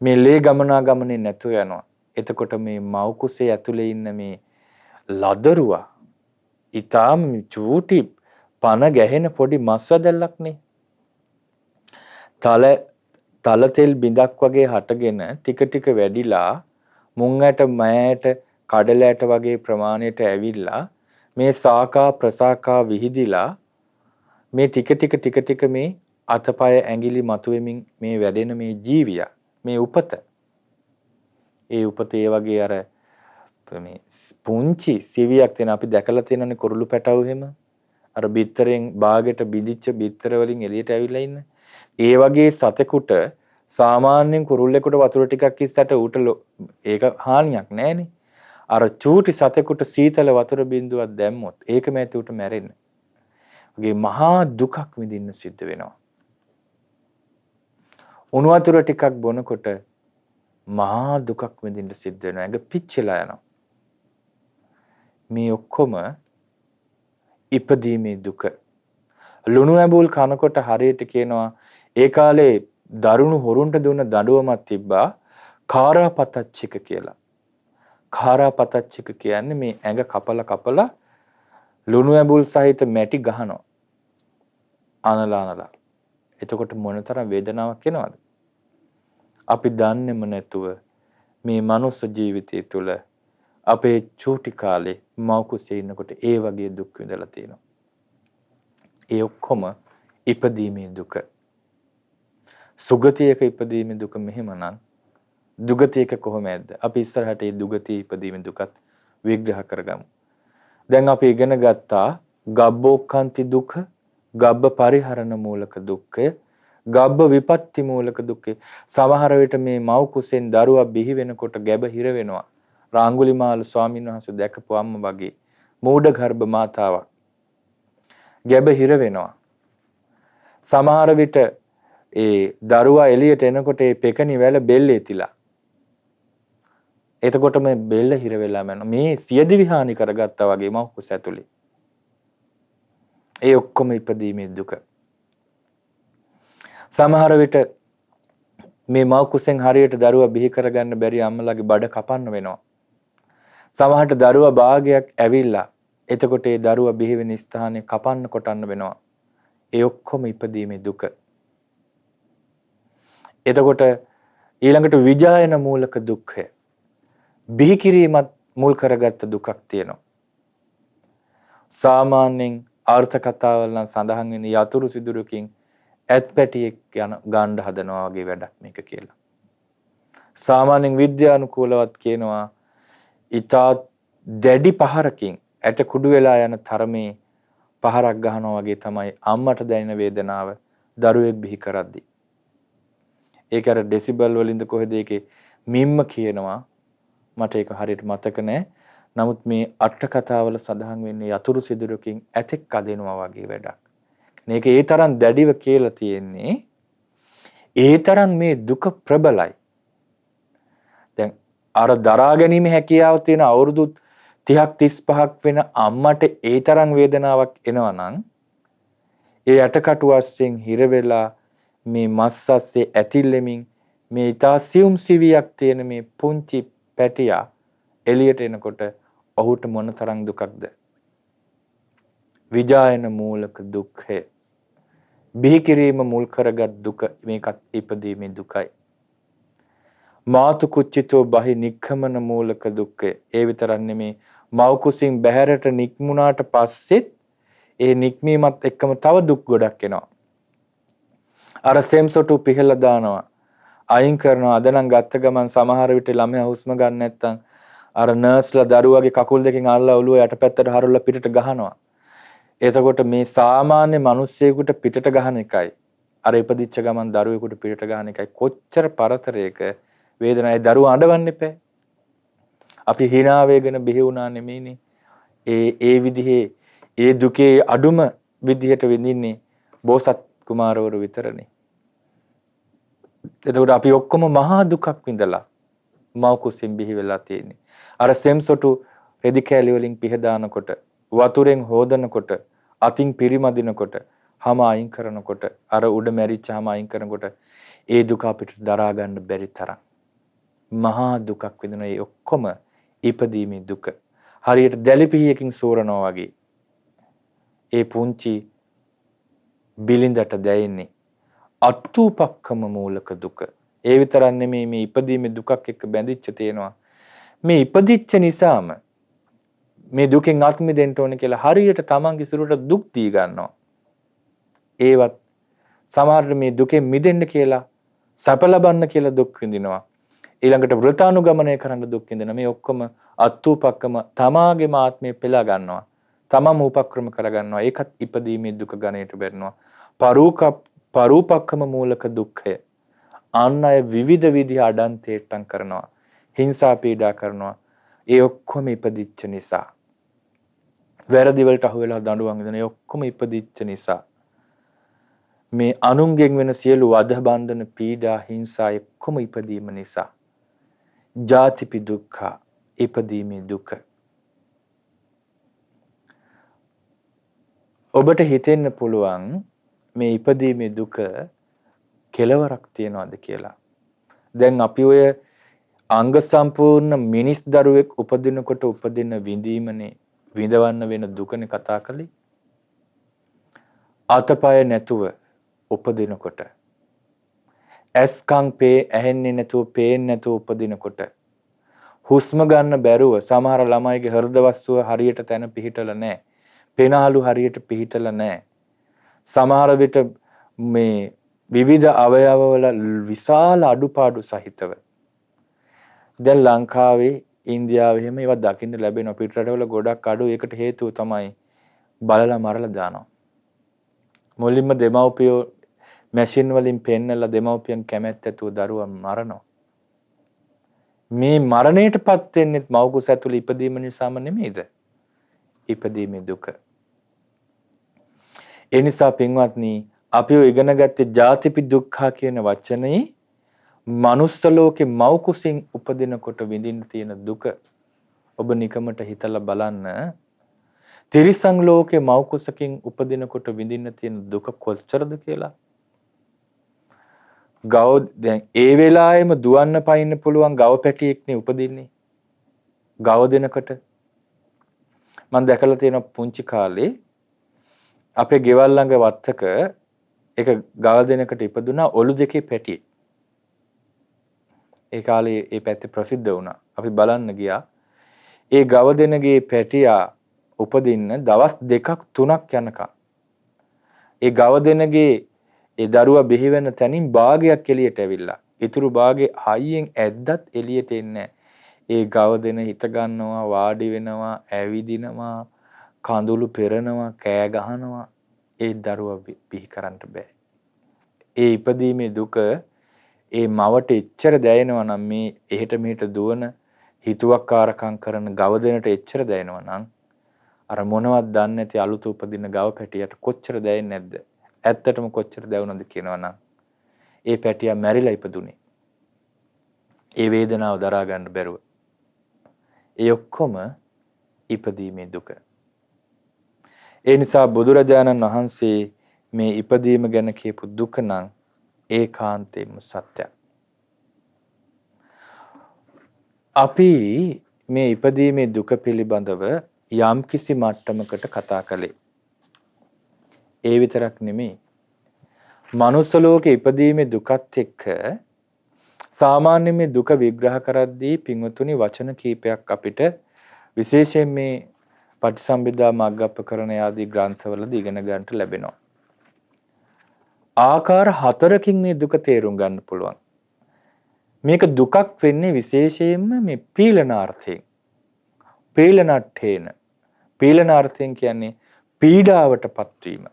මේ ලේ ගමනාගමනේ නැතුව යනවා. එතකොට මේ මව් කුසේ ඇතුලේ ඉන්න මේ ලදරුවා ඊටාම චූටි පන ගැහෙන පොඩි මස් වැදල්ලක් නේ. තල තෙල් බිඳක් වගේ හටගෙන ටික ටික වැඩිලා මුං ඇට මෑට කඩල ඇට වගේ ප්‍රමාණයට ඇවිල්ලා මේ සාකා ප්‍රසාකා විහිදිලා මේ ටික ටික මේ අතපය ඇඟිලි මතුවෙමින් මේ වැඩෙන මේ ජීවිය මේ උපත ඒ උපත ඒ වගේ අර මේ පුංචි සිවියක් තියෙන අපි දැකලා තියෙනනේ කුරුළු පැටව එහෙම අර බිත්තරෙන් බාගෙට බිඳිච්ච බිත්තර වලින් එළියට ඇවිල්ලා ඉන්න ඒ වගේ සතෙකුට සාමාන්‍යයෙන් කුරුල්ලෙකුට වතුර ටිකක් ඉස්සට ඌට ඒක හානියක් නෑනේ අර චූටි සතෙකුට සීතල වතුර බිඳුවක් දැම්මොත් ඒකම ඇති ඌට මැරෙන්න. ඔගේ මහා දුකක් විඳින්න සිද්ධ වෙනවා. උණු වතුර ටිකක් බොනකොට මහා දුකක් විඳින්න සිද්ධ වෙනවා. ඇඟ පිච්චිලා යනවා. මේ ඔක්කොම ඉපදීමේ දුක. ලුණු ඇඹුල් කනකොට හරියට කියනවා ඒ කාලේ දරුණු හොරුන්ට දුන්න දඬුවමක් තිබ්බා කාරාපතච්චික කියලා. කාරාපතච්චික කියන්නේ මේ ඇඟ කපලා ලුණු ඇඹුල් සහිත මැටි ගහනවා. අනලා. එතකොට මොනතරම් වේදනාවක් එනවද? අපි දන්නේම නැතුව මේ මනුස්ස ජීවිතය තුළ අපේ චූටි කාලේ මව් කුසේ ඉන්නකොට ඒ වගේ දුක් විඳලා තියෙනවා. ඒ ඔක්කොම ඉපදීමේ දුක. සුගතියක ඉපදීමේ දුක මෙහෙමනම් දුගතියක කොහොමද? අපි ඉස්සරහට මේ දුගතිය ඉපදීමේ දුකත් විග්‍රහ කරගමු. දැන් අපි ඉගෙන ගත්තා ගබ්බෝක්ඛන්ති දුක, ගබ්බ පරිහරණ මූලක දුක්ඛය, ගබ්බ විපත්ති මූලක දුක්ඛය. සමහර විට මේ මව් කුසෙන් දරුවා බිහි වෙනකොට ගැබ හිර වෙනවා. රාංගුලිමාල ස්වාමීන් වහන්සේ දැකපු අම්ම වගේ මූඩ ගර්භ මාතාවක් ගැබ හිර වෙනවා. සමහර විට ඒ දරුවා එළියට එනකොට ඒ පෙකණි වැල බෙල්ලේ තිලා. එතකොට මේ බෙල්ල හිර වෙලාම යනවා. මේ සියදිවි හානි කරගත්තා වගේ මව් කුස ඇතුලේ. ඒ ඔක්කොම ඉපදීමේ දුක. සමහර විට මේ මව් කුසෙන් හරියට දරුවා බිහි කරගන්න බැරි අම්මලාගේ බඩ කපන්න වෙනවා. සමහරට දරුවා භාගයක් ඇවිල්ලා එතකොට ඒ දරුවා බිහි වෙන ස්ථානය කපන්න කොටන්න වෙනවා. ඒ ඔක්කොම ඉපදීමේ දුක. එතකොට ඊළඟට විජායන මූලක දුක්ඛය. බිහි කිරීමත් මුල් කරගත්ත දුකක් තියෙනවා. සාමාන්‍යයෙන් අර්ථ කතාවල නම් සඳහන් වෙන යතුරු සිදුරකින් ඇත් පැටියෙක් යන ගාණ්ඩ හදනවා වගේ වැඩක් මේක කියලා. සාමාන්‍යයෙන් විද්‍යානුකූලවත් කියනවා ඊටා දැඩි පහරකින් ඇට කුඩු වෙලා යන තරමේ පහරක් ගහනවා වගේ තමයි අම්මට දැනෙන වේදනාව දරුවෙක් බිහි කරද්දී. ඒක අර ඩෙසිබල් වලින්ද කොහෙද ඒකේ මිම්ම කියනවා මට ඒක හරියට මතක නැහැ. නමුත් මේ අට කතාවල සඳහන් වෙන්නේ යතුරු සිදුරකින් ඇතෙක් අදිනවා වගේ වැඩක්. මේක ඒ තරම් දැඩිව කියලා තියෙන්නේ ඒ තරම් මේ දුක ප්‍රබලයි. දැන් අර දරා ගැනීම හැකියාව තියෙන අවුරුදු 30ක් 35ක් වෙන අම්මට ඒ තරම් වේදනාවක් එනවා නම් ඒ යටකටු වස්යෙන් හිර වෙලා මේ මස් අස්සේ ඇතිල්ලෙමින් මේ ඊතා සියුම් සිවියක් තියෙන මේ පුංචි පැටියා එළියට එනකොට ඔහුට මොන තරම් දුකක්ද? විජායන මූලක දුක්ඛය. බිහි කිරීම මුල් කරගත් දුක මේකත් ඉපදීමේ දුකයි. මාතු කුච්චිතෝ බහි නික්ඛමන මූලක දුක්ඛය. ඒ විතරක් නෙමේ මව් කුසින් බැහැරට නික්මුණාට පස්සෙත් ඒ නික්මීමත් එක්කම තව දුක් ගොඩක් එනවා. අර සෙම්සොටු පිහලා දානවා. අයින් කරනවා. අද නම් ගත්ත ගමන් සමහර විට ළමයා හුස්ම ගන්න නැත්තම් අර නර්ස්ලා දරුවගේ කකුල් දෙකෙන් අල්ලලා ඔළුව යටපැත්තට හරවලා පිටට ගහනවා. එතකොට මේ සාමාන්‍ය මිනිස්සෙකුට පිටට ගහන එකයි අර ඉපදිච්ච ගමන් දරුවෙකුට පිටට ගහන එකයි කොච්චර පරතරයක වේදනාවයි දරුවා අඬවන්න එපා. අපි hina වේගෙන බිහි වුණා නෙමෙයිනේ. ඒ විදිහේ ඒ දුකේ අඩුම විදිහට විඳින්නේ බෝසත් කුමාරවරු විතරනේ. එතකොට අපි ඔක්කොම මහා දුකක් විඳලා මව් කුසින් බිහි වෙලා තියෙන්නේ. අර සෙම්සොටු රෙදි කෑලි වලින් පිහදානකොට, වතුරෙන් හොදනකොට, අතින් පිරිමදිනකොට, හැම අයින් කරනකොට, අර උඩ මැරිච්චාම අයින් කරනකොට ඒ දුක අපිට දරා ගන්න බැරි තරම් මහා දුකක් විඳින ඒ ඔක්කොම ඉපදීමේ දුක. හරියට දැලිපිහියකින් සෝරනවා වගේ. ඒ පුංචි බිලින්දට දැයෙන්නේ අත්ූපක්ඛම මූලක දුක. ඒ විතරක් නෙමෙයි මේ ඉපදීමේ දුකක් එක්ක බැඳිච්ච තියෙනවා. මේ ඉපදිච්ච නිසාම මේ දුකෙන් අත් මිදෙන්න ඕනේ කියලා හරියට තමන්ගේ සිරුරට දුක් දී ගන්නවා. ඒවත් සමහර මේ දුකෙන් මිදෙන්න කියලා සැප ලබන්න කියලා දුක් විඳිනවා. ඊළඟට වෘතානුගමනය කරන්න දුක් විඳින මේ ඔක්කොම අත්ූපක්ඛම තමාගේම ආත්මය පෙළා ගන්නවා. තමම උපක්‍රම කර ගන්නවා. ඒකත් ඉපදීමේ දුක ගණයට බැරනවා. පරූපක්ඛම මූලක දුක්ඛය. අන් අය විවිධ විදිහ අඩන්තේට්ටම් කරනවා. හිංසා පීඩා කරනවා. ඒ ඔක්කොම ඉපදිච්ච නිසා. වැරදි වලට අහු වෙලා දඬුවම් දෙන ඒ ඔක්කොම ඉපදිච්ච නිසා. මේ අනුන්ගෙන් වෙන සියලු වද බන්ධන පීඩා හිංසා ඔක්කොම ඉපදීම නිසා. ජාතිපි දුක්ඛ ඉපදීමේ දුක. ඔබට හිතෙන්න පුළුවන් මේ ඉපදීමේ දුක කෙලවරක් තියනවාද කියලා. දැන් අපි ඔය අංග සම්පූර්ණ මිනිස් දරුවෙක් උපදිනකොට උපදින විඳීමනේ විඳවන්න වෙන දුකනේ කතා කළේ. අතපය නැතුව උපදිනකොට ඇස් කන් පේ ඇහෙන්නේ නැතුව පේන්නේ නැතුව උපදිනකොට හුස්ම ගන්න බැරුව සමහර ළමයිගේ හෘද වස්තුව හරියට තැන පිහිටලා නැහැ. පෙනහළු හරියට පිහිටලා නැහැ. සමහර විට මේ විවිධ අවයවවල විශාල අඩුපාඩු සහිතව. දැන් ලංකාවේ ඉන්දියාවේ එහෙම ඒවා දකින්න ලැබෙනවා. පිට රටවල ගොඩක් අඩු. ඒකට හේතුව තමයි බලලා මරලා දානවා. මුලින්ම දෙමව්පියෝ මැෂින් වලින් පෙන්නලා දෙමව්පියන් කැමැත්ත ඇතුව දරුවා මරනවා. මේ මරණයටපත් වෙන්නේ මව් කුස ඇතුළේ ඉපදීම නිසාම නෙමෙයිද? ඉපදීමේ දුක. ඒ නිසා පින්වත්නි අපි ඉගෙන ගත්තේ ජාතිපි දුක්ඛ කියන වචනේ මනුස්ස ලෝකේ මව් කුසින් උපදිනකොට විඳින්න තියෙන දුක ඔබ නිකමට හිතලා බලන්න. තිරිසන් ලෝකේ මව් කුසකින් උපදිනකොට විඳින්න තියෙන දුක කොච්චරද කියලා. ගව දැන් ඒ වෙලාවෙම දුවන්න පයින්න පුළුවන් ගව පැටියෙක්නේ උපදින්නේ. ගව දෙනකට මම දැකලා තියෙන පුංචි කාලේ අපේ ගෙවල් ළඟ වත්තක එක ගව දෙනකට ඉපදුනා ඔලු දෙකේ පැටියෙක්. ඒ කාලේ ඒ පැත්තේ ප්‍රසිද්ධ වුණා. අපි බලන්න ගියා. ඒ ගව දෙනගේ පැටියා උපදින්න දවස් 2ක් 3ක් යනකම් ඒ ගව දෙනගේ ඒ දරුවා බිහි වෙන තැනින් භාගයක් එළියට ඇවිල්ලා ඊතුරු භාගේ හයියෙන් ඇද්දත් එළියට එන්නේ ඒ ගව දෙන හිට ගන්නවා වාඩි වෙනවා ඇවිදිනවා කඳුළු පෙරනවා කෑ ගහනවා ඒ දරුවා බිහි කරන්න බෑ. ඒ ඉපදීමේ දුක ඒ මවට එච්චර දැනෙනවා නම් මේ එහෙට මෙහෙට දුවන හිතුවක්කාරකම් කරන ගව දෙනට එච්චර දැනෙනවා නම් අර මොනවත් දන්නේ නැති අලුත උපදින ගව පැටියට කොච්චර දැනෙන්නේ නැද්ද? ඇත්තටම කොච්චර දැවුනද කියනවනම් ඒ පැටියා මැරිලා ඉපදුනේ. ඒ වේදනාව දරා ගන්න බැරුව. ඒ ඔක්කොම ඉපදීමේ දුක. ඒ නිසා බුදුරජාණන් වහන්සේ මේ ඉපදීම ගැන කියපු දුක නම් ඒකාන්තයෙන්ම සත්‍යයි. අපි මේ ඉපදීමේ දුක පිළිබඳව යම් කිසි මට්ටමකට කතා කළේ. ඒ විතරක් නෙමෙයි. මනුස්ස ලෝකේ ඉපදීමේ දුකත් එක්ක සාමාන්‍ය මේ දුක විග්‍රහ කරද්දී පින්වතුනි වචන කීපයක් අපිට විශේෂයෙන් මේ පටිසම්භිදා මග්ගප්පකරණ ආදී ග්‍රන්ථවලදී ඉගෙන ගන්නට ලැබෙනවා. ආකාර 4කින් මේ දුක තේරුම් ගන්න පුළුවන්. මේක දුකක් වෙන්නේ විශේෂයෙන්ම මේ පීලනාර්ථයෙන්. පීලනට්ඨේන. පීලනාර්ථයෙන් කියන්නේ පීඩාවටපත් වීම.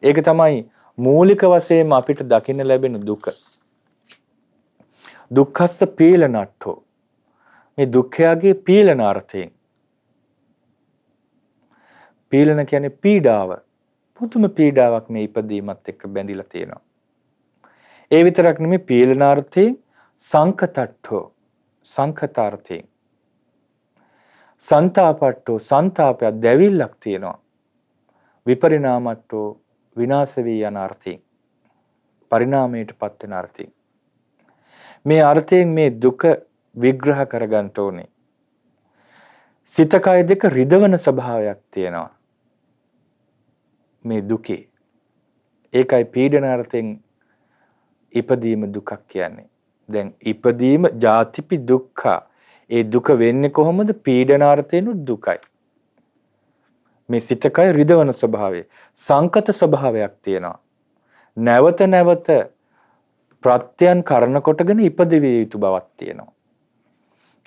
ඒක තමයි මූලික වශයෙන්ම අපිට දකින්න ලැබෙන දුක. දුක්ඛස්ස පීලනට්ඨෝ. මේ දුක්ඛයගේ පීලනාර්ථයෙන්. පීලන කියන්නේ පීඩාව. පුදුම පීඩාවක් මේ ඉපදීමත් එක්ක බැඳිලා තියෙනවා. ඒ විතරක් නෙමෙයි පීලනාර්ථයෙන් සංකතට්ඨෝ සංකතාර්ථයෙන්. සන්තාපට්ඨෝ සන්තාපය දැවිල්ලක් තියෙනවා. විපරිණාමට්ඨෝ විනාශ වී යන අර්ථයෙන්. පරිණාමයටපත් වෙන අර්ථයෙන්. මේ අර්ථයෙන් මේ දුක විග්‍රහ කරගන්න ඕනේ. සිත කය දෙක රිදවන ස්වභාවයක් තියෙනවා. මේ දුකේ. ඒකයි පීඩනාර්ථයෙන් ඉපදීම දුකක් කියන්නේ. දැන් ඉපදීම ජාතිපි දුක්ඛ. ඒ දුක වෙන්නේ කොහොමද? පීඩනාර්ථයෙන් දුකයි. මේ සිත කය රිදවන ස්වභාවය, සංකත ස්වභාවයක් තියෙනවා. නැවත නැවත ප්‍රත්‍යයන් කරන කොටගෙන ඉපදෙවිය යුතු බවක් තියෙනවා.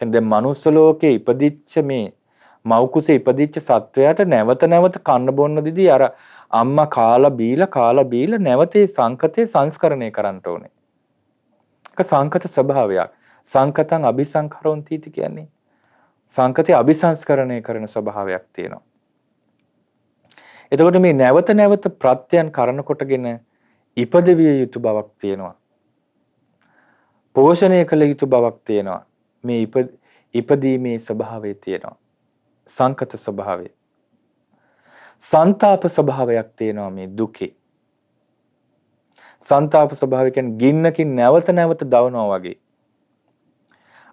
කියන්නේ දැන් මනුස්ස ලෝකේ ඉපදිච්ච මේ මව් කුසේ ඉපදිච්ච සත්වයාට නැවත නැවත කන්න බොන්න දිදී අර අම්මා කාලා බීලා නැවත ඒ සංකතේ සංස්කරණය කරන්න ඕනේ. ඒක සංකත ස්වභාවයක්. සංකතං අபிසංකරොන්ති කියන්නේ සංකතේ අபிසංස්කරණය කරන ස්වභාවයක් තියෙනවා. එතකොට මේ නැවත නැවත ප්‍රත්‍යයන් කරන කොටගෙන ඉපදවිය යුතු බවක් තියෙනවා. පෝෂණය කළ යුතු බවක් තියෙනවා. මේ ඉපදීමේ ස්වභාවය තියෙනවා. සංකත ස්වභාවය. සන්තාප ස්වභාවයක් තියෙනවා මේ දුකේ. සන්තාප ස්වභාවය කියන්නේ ගින්නකින් නැවත නැවත දවනවා වගේ.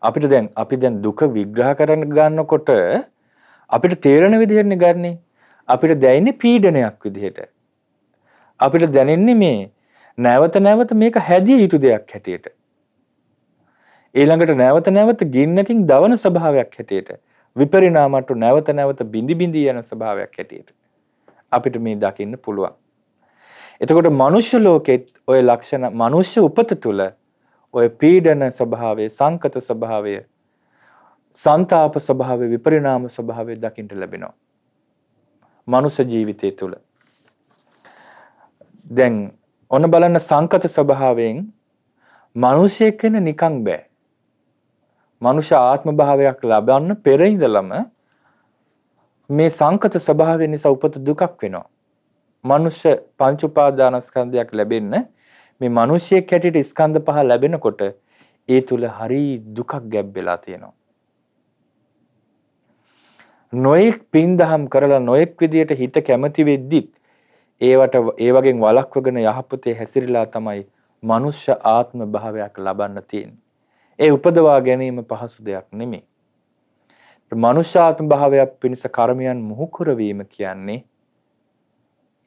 අපි දැන් දුක විග්‍රහ කරන්න ගන්නකොට අපිට තේරෙන විදිහටනේ ගන්නෙ. අපිට දැනෙන්නේ පීඩනයක් විදිහට. අපිට දැනෙන්නේ මේ නැවත නැවත මේක හැදිය යුතු දෙයක් හැටියට. ඊළඟට නැවත නැවත ගින්නකින් දවන ස්වභාවයක් හැටියට විපරිණාමයට නැවත නැවත බිඳි බිඳි යන ස්වභාවයක් හැටියට අපිට මේ දකින්න පුළුවන්. එතකොට මනුෂ්‍ය ලෝකෙත් ওই ලක්ෂණ මනුෂ්‍ය උපත තුල ওই පීඩන ස්වභාවය, සංකත ස්වභාවය, සංతాප ස්වභාවය, විපරිණාම ස්වභාවය දකින්න ලැබෙනවා. මනුෂ්‍ය ජීවිතය තුල. දැන් ඔන්න බලන්න සංකත ස්වභාවයෙන් මිනිසෙක් වෙන නිකන් බෑ. මනුෂ්‍ය ආත්ම භාවයක් ලබන්න පෙර ඉඳලම මේ සංකත ස්වභාවය නිසා උපත දුකක් වෙනවා. මනුෂ්‍ය පංච උපාදානස්කන්ධයක් ලැබෙන්න මේ මිනිසියෙක් හැටියට ස්කන්ධ පහ ලැබෙනකොට ඒ තුල හරි දුකක් ගැබ් වෙලා තියෙනවා. නොඑක් පින්දහම් කරලා නොඑක් විදියට හිත කැමති වෙද්දිත් ඒ වගේ වළක්වගෙන යහපතේ හැසිරලා තමයි මනුෂ්‍ය ආත්ම භාවයක් ලබන්න තියෙන්නේ. ඒ උපදවා ගැනීම පහසු දෙයක් නෙමෙයි. මනුෂ්‍ය ආත්ම භාවයක් පිණිස කර්මයන් මුහු කරවීම කියන්නේ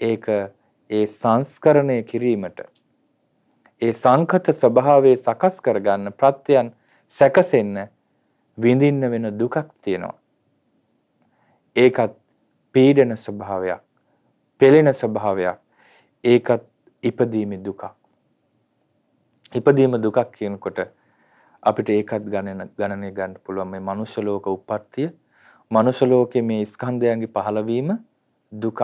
ඒක ඒ සංස්කරණය කිරීමට ඒ සංකත ස්වභාවයේ සකස් කරගන්න ප්‍රත්‍යයන් සැකසෙන්න විඳින්න වෙන දුකක් තියෙනවා. ඒකත් පීඩන ස්වභාවයක්, පෙළෙන ස්වභාවයක්. ඒකත් ඉපදීමේ දුකක්. ඉපදීම දුකක් කියනකොට අපිට ඒකත් ගණනය ගන්න පුළුවන් මේ මනුෂ්‍ය ලෝක උප්පත්තිය, මනුෂ්‍ය ලෝකයේ මේ ස්කන්ධයන්ගේ පහළවීම දුක.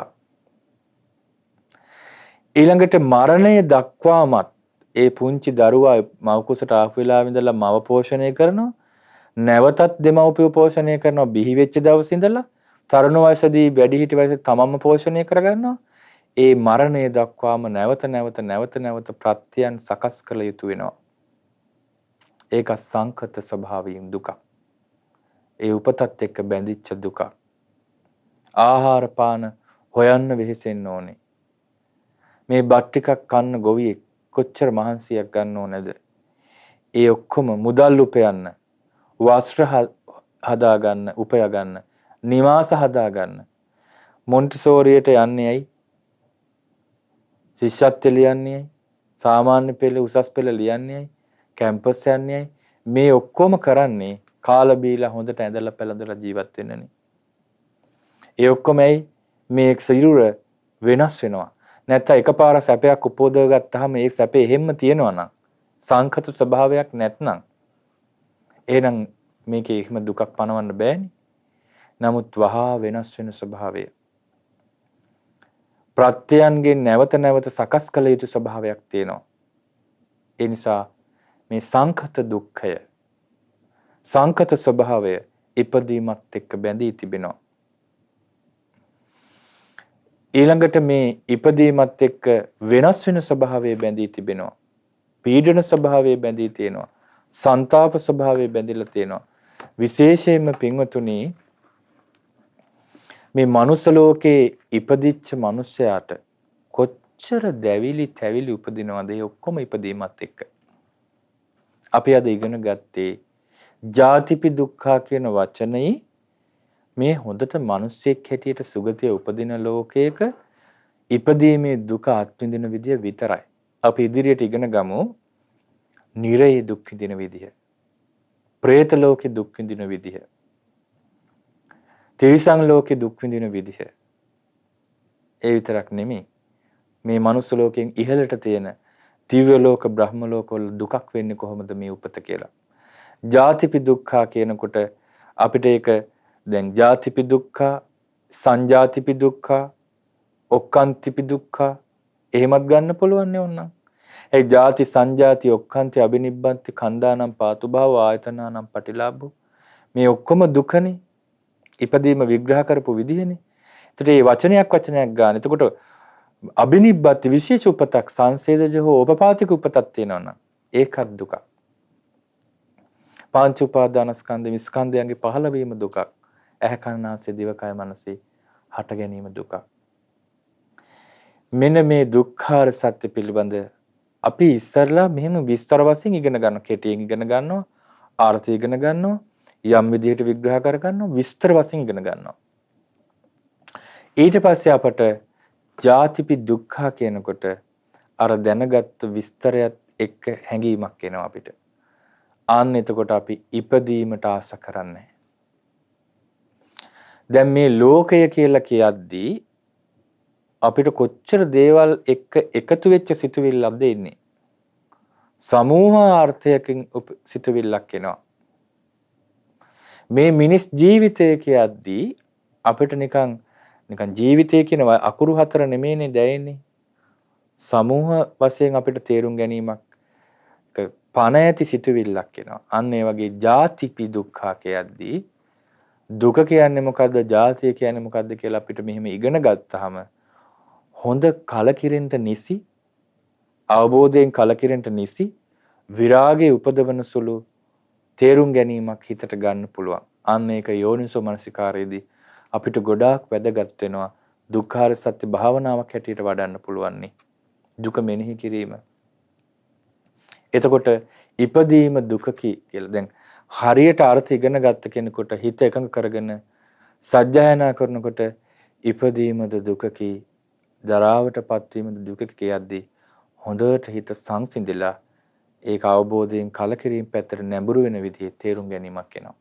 ඊළඟට මරණය දක්වාමත් ඒ පුංචි දරුවා මව කුසට ආපු වෙලාවෙ ඉඳලා මව පෝෂණය කරනවා, නැවතත් දෙමව්පිය පෝෂණය කරනවා, බිහි වෙච්ච දවසේ ඉඳලා තරුණ වයසදී වැඩිහිටි වයසේ තමන්ම පෝෂණය කරගන්නවා. ඒ මරණය දක්වාම නැවත නැවත ප්‍රත්‍යයන් සකස් කළ යුතු වෙනවා. ඒක සංකත ස්වභාවයෙන් දුක. ඒ උපතත් එක්ක බැඳිච්ච දුක. ආහාර පාන හොයන්න වෙහෙසෙන්න ඕනේ. මේ බත් ටිකක් කන්න ගොවියෙක් කොච්චර මහන්සියක් ගන්න ඕනේද? ඒ ඔක්කොම මුදල් උපයන්න, වස්ත්‍ර හදාගන්න, උපයගන්න, නිවාස හදාගන්න. මොන්ටිසෝරියට යන්නේ ඇයි? ශිෂ්‍යත්ව ලියන්නේ ඇයි? සාමාන්‍ය පෙළ උසස් පෙළ ලියන්නේ ඇයි? කැම්පස් යන්නේ ඇයි? මේ ඔක්කොම කරන්නේ කාලා බීලා හොඳට ඇඳලා පැළඳලා ජීවත් වෙන්නනේ. ඒ ඔක්කොම ඇයි? මේ සිරුර වෙනස් වෙනවා. නැත්නම් එකපාර සැපයක් උපදව ගත්තාම ඒ සැපේ එහෙම්ම තියෙනවා නම් සංකත ස්වභාවයක් නැත්නම් එහෙනම් මේකේ එහෙම දුකක් පනවන්න බෑනේ. නමුත් වහා වෙනස් වෙන ස්වභාවය ප්‍රත්‍යයන්ගෙන් නැවත නැවත සකස් කළ යුතු ස්වභාවයක් තියෙනවා. ඒ නිසා මේ සංකත දුක්ඛය, සංකත ස්වභාවය ඉපදීමත් එක්ක බැඳී තිබෙනවා. ඊළඟට මේ ඉපදීමත් එක්ක වෙනස් වෙන ස්වභාවය බැඳී තිබෙනවා. පීඩන ස්වභාවය බැඳී තියෙනවා. සංతాප ස්වභාවය බැඳිලා තියෙනවා. විශේෂයෙන්ම පින්වතුනි මේ මනුස්ස ලෝකේ ඉපදිච්ච මිනිසයාට කොච්චර දැවිලි තැවිලි උපදිනවද? ඒ ඔක්කොම ඉපදීමත් එක්ක. අපි අද ඉගෙන ගත්තේ ජාතිපි දුක්ඛා කියන වචනේ මේ හොඳට මිනිස්සෙක් හැටියට සුගතිය උපදින ලෝකයක ඉපදීමේ දුක අත්විඳින විදිය විතරයි. අපි ඉදිරියට ඉගෙන ගමු නිරේ දුක් විඳින විදිය, പ്രേත ලෝකේ දුක් විඳින විදිය, තිරිසන් ලෝකේ දුක් විඳින විදිහ. ඒ විතරක් නෙමෙයි මේ මනුස්ස ලෝකයෙන් ඉහළට තියෙන දිව්‍ය ලෝක බ්‍රහ්ම ලෝක වල දුකක් වෙන්නේ කොහොමද මේ උපත කියලා. ජාතිපි දුක්ඛා කියනකොට අපිට ඒක දැන් ජාතිපි දුක්ඛා, සංජාතිපි දුක්ඛා, ඔක්කාන්තිපි දුක්ඛා එහෙමත් ගන්න පුළුවන් නේ ඕනනම්. ඒ ජාති සංජාති ඔක්කාන්ති අබිනිබ්බන්ති කණ්ඩානම් පාතුභාව ආයතනානම් පටිලාභෝ මේ ඔක්කොම දුකනේ. ඉපදීම විග්‍රහ කරපු විදිහනේ. එතකොට මේ වචනයක් ගන්න. එතකොට අබිනිබ්බති විශේෂ උපතක් සංසේදජ හෝ උපපාතික උපතක් තියෙනවා නම් ඒකත් දුක. පංච උපාදානස්කන්ධ විස්කන්ධයන්ගේ පහළවීම දුකක්. ඇහැ කන නාසය දිවකය මනසේ හට ගැනීම දුකක්. මෙන්න මේ දුක්ඛාර සත්‍ය පිළිබඳ අපි ඉස්සරලා මෙහෙම විස්තර වශයෙන් ඉගෙන ගන්න. කෙටියෙන් ඉගෙන ගන්නවා, ආර්ථය ඉගෙන ගන්නවා, යම් විදිහට විග්‍රහ කර ගන්නවා, විස්තර වශයෙන් ඉගෙන ගන්නවා. ඊට පස්සේ අපට ජාතිපි දුක්ඛ කියනකොට අර දැනගත් විස්තරයත් එක්ක හැඟීමක් එනවා අපිට. ආන්න එතකොට අපි ඉපදීමට ආස කරන්නේ. දැන් මේ ලෝකය කියලා කියද්දී අපිට කොච්චර දේවල් එක්ක එකතු වෙච්ච සිතුවිල්ලක්ද ඉන්නේ. සමූහාර්ථයකින් සිතුවිල්ලක් එනවා. මේ මිනිස් ජීවිතය කියද්දී අපිට නිකන් ජීවිතය කියන අකුරු හතර නෙමෙයිනේ දැනෙන්නේ. සමූහ වශයෙන් අපිට තේරුම් ගැනීමක් පණ ඇති සිතුවිල්ලක් එනවා. අන්න ඒ වගේ ජාතිපි දුක්ඛ කියද්දී දුක කියන්නේ මොකද්ද? ජාතිය කියන්නේ මොකද්ද කියලා අපිට මෙහෙම ඉගෙන ගත්තාම හොඳ කලකිරෙන්න නිසි අවබෝධයෙන් කලකිරෙන්න නිසි විරාගයේ උපදවන සුළු තේරුම් ගැනීමක් හිතට ගන්න පුළුවන්. අන්න ඒක යෝනිසෝ මනසිකාරයේදී අපිට ගොඩාක් වැදගත් වෙනවා. දුක්ඛාර සත්‍ය භාවනාවක් හැටියට වඩන්න පුළුවන් නේ. දුක මෙනෙහි කිරීම. එතකොට ඉපදීම දුකකි කියලා දැන් හරියට අර්ථ ඉගෙන ගත්ත කෙනෙකුට හිත එකඟ කරගෙන සත්‍යයනා කරනකොට ඉපදීමද දුකකි ජරාවටපත් වීමද දුකකි කියද්දී හොඳට හිත සංසිඳිලා ඒක අවබෝධයෙන් කලකිරීම පැත්තට නැඹුරු වෙන විදිහේ තේරුම් ගැනීමක් එනවා.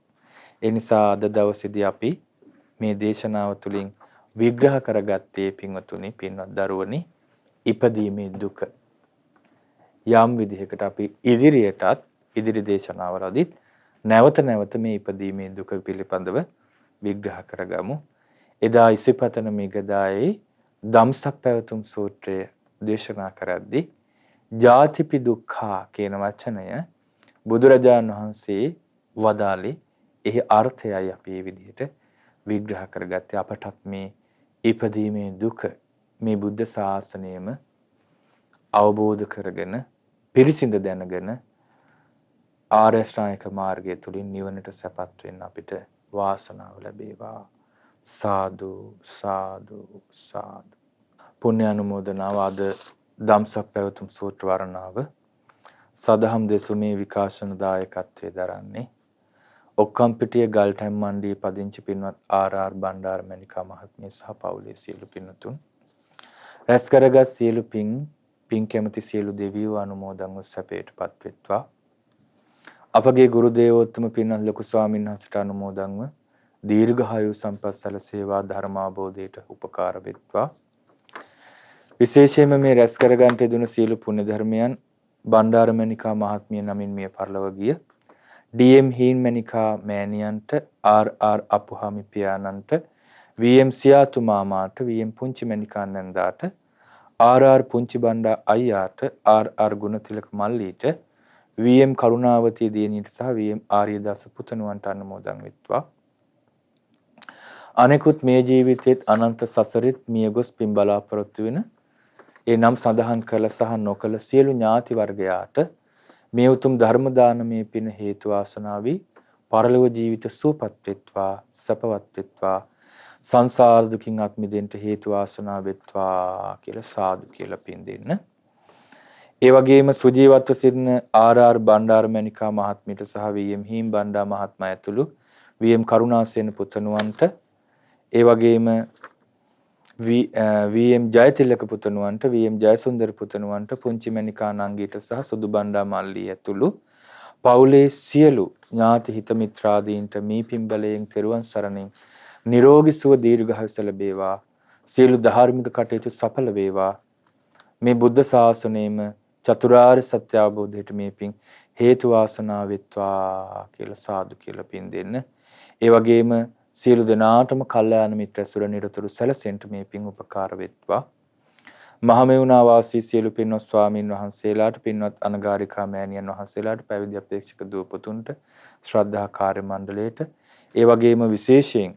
ඒ නිසා අද දවසේදී අපි මේ දේශනාව තුළින් විග්‍රහ කරගත්තේ පින්වතුනි පින්වත් දරුවනි ඉපදීමේ දුක. යම් විදිහකට අපි ඉදිරියටත් ඉදිරි දේශනාවලදී නැවත නැවත මේ ඉපදීමේ දුක පිළිබඳව විග්‍රහ කරගමු. එදා ඉසිපතන මේගදායේ ධම්සක් පැවතුම් සූත්‍රය දේශනා කරද්දී ජාතිපි දුක්ඛා කියන වචනය බුදුරජාණන් වහන්සේ වදාළේ එහි අර්ථයයි අපි මේ විදිහට විග්‍රහ කරගත්තේ. අපටත් මේ ඉපදීමේ දුක මේ බුද්ධ ශාසනයම අවබෝධ කරගෙන පිරිසිඳ දැනගෙන ආර්ය ශ්‍රාණික මාර්ගය තුලින් නිවනට සැපත් වෙන්න අපිට වාසනාව ලැබේවා. සාදු සාදු සාදු. පුණ්‍ය අනුමෝදනාව අද ධම්සක් පැවතුම් සූත්‍ර වර්ණාව සදහම් දෙසුමේ විකාශන දායකත්වයේ දරන්නේ ඔක්කම්පිටිය ගල්ටැම් මණ්ඩියේ පදිංචි පින්වත් ආර්.ආර්. බණ්ඩාර මණිකා මහත්මිය සහ පවුලේ සියලු පින්වතුන් රැස් කරගත් සියලු පින් කැමති සියලු දෙවියෝ අනුමෝදන්ව සැපයටපත් වෙත්වා. අපගේ ගුරු දේවෝත්තම පින්වත් ලොකු ස්වාමීන් වහන්සේට අනුමෝදන්ව දීර්ඝායු සම්පත් සැලසේවා ධර්මාබෝධයට උපකාර වෙත්වා. විශේෂයෙන්ම මේ රැස් කරගන්ට යෙදුණු සියලු පුණ්‍ය ධර්මයන් බණ්ඩාර මණිකා මහත්මිය නමින් මිය පරලොව ගිය ඩී.එම්. හීන් මණිකා මෑණියන්ට ආර්.ආර්. අපුහාමි පියාණන්ට වී.එම්. සියාතු මාමාට වී.එම්. පුංචි මණිකා නන්දාට ආර්.ආර්. පුංචි බණ්ඩා අයියාට ආර්.ආර්. ගුණතිලක මල්ලීට වී.එම්. කරුණාවතී දියණියට සහ වී.එම්. ආර්යදාස පුතණුවන්ට අනුමෝදන් වෙත්වා. අනෙකුත් මේ ජීවිතයේත් අනන්ත සසරෙත් මියගොස් පින් බලාපොරොත්තු වෙන ඒ නම් සඳහන් කළ සහ නොකළ සියලු ඥාති වර්ගයාට මේ උතුම් ධර්ම දානමේ පින හේතු වාසනා වී පරලොව ජීවිත සුවපත් වෙත්වා සපවත් වෙත්වා සංසාර දුකින් අත් මිදෙන්න හේතු වාසනා වෙත්වා කියලා සාදු කියලා පින් දෙන්න. ඒ වගේම සුජීවත්ව සිටින ආර්.ආර්. බණ්ඩාර මණිකා මහත්මියට සහ වී.එම්. හීම් බණ්ඩා මහත්මයා ඇතුළු වී.එම්. කරුණාසේන පුතණුවන්ට ඒ වගේම වී.එම්. ජයතිලක පුතණුවන්ට වී.එම්. ජයසුන්දර පුතණුවන්ට පුංචි මණිකා නංගීට සහ සුදු බණ්ඩා මල්ලී ඇතුළු පවුලේ සියලු ඥාති හිත මිත්‍රාදීන්ට මේ පින්බලයෙන් තෙරුවන් සරණින් නිරෝගී සුව දීර්ඝායුෂ ලැබේවා. සියලු ධාර්මික කටයුතු සඵල වේවා. මේ බුද්ධ ශාසනයෙම චතුරාර්ය සත්‍ය අවබෝධයට මේ පින් හේතු වාසනා වෙත්වා කියලා සාදු කියලා පින් දෙන්න. ඒ වගේම සියලු දෙනාටම කල්යාණ මිත්‍ර සුර නිරතුරු සැලසෙන්න මේ පින් උපකාර වෙත්වා. මහමෙවුනා වාසී සියලු පින්වත් ස්වාමින් වහන්සේලාට පින්වත් අනගාരികා මෑණියන් වහන්සේලාට පැවිදි අපේක්ෂක දූ පුතුන්ට ශ්‍රද්ධා කාර්ය මණ්ඩලයට ඒ වගේම විශේෂයෙන්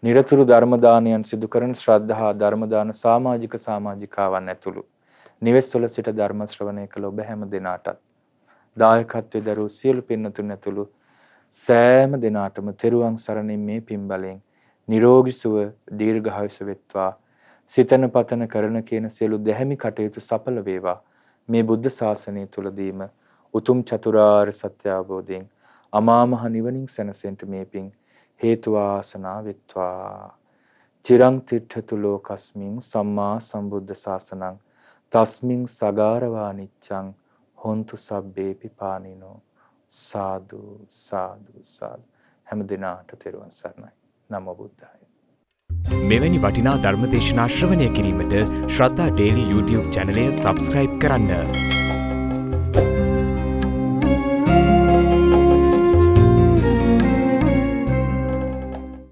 නිරතුරු ධර්ම දානයන් සිදු කරන ශ්‍රද්ධා ධර්ම දාන සමාජිකාවන් ඇතුළු නිවෙස්වල සිට ධර්ම ශ්‍රවණය කළ ඔබ හැම දිනාටත් දායකත්වයේ දරූ සියලු පින්තුන් ඇතුළු සෑම දිනාටම තෙරුවන් සරණින් මේ පින් බලයෙන් නිරෝගී සුව දීර්ඝායුෂ වෙත්වා. සිතන පතන කරන කියන සියලු දැහැමි කටයුතු සඵල වේවා. මේ බුද්ධ ශාසනය තුලදීම උතුම් චතුරාර්ය සත්‍ය අවබෝධයෙන් අමා මහ නිවනින් සැනසෙන්න මේ පින් හේතු වාසනා වෙත්වා. චිරං තිට්ඨතු ලෝකස්මින් සම්මා සම්බුද්ධ ශාසනං තස්මින් සගාරවා නිච්ඡං හොන්තු සබ්බේපි පානිනෝ සාදු සාදු සාදු. හැම දිනාට තෙරුවන් සරණයි. නමෝ බුද්ධාය. මෙවැනි වටිනා ධර්මදේශනා ශ්‍රවණය කිරීමට ශ්‍රද්ධා ඩේලි YouTube චැනලය සබස්ක්‍රයිබ් කරන්න.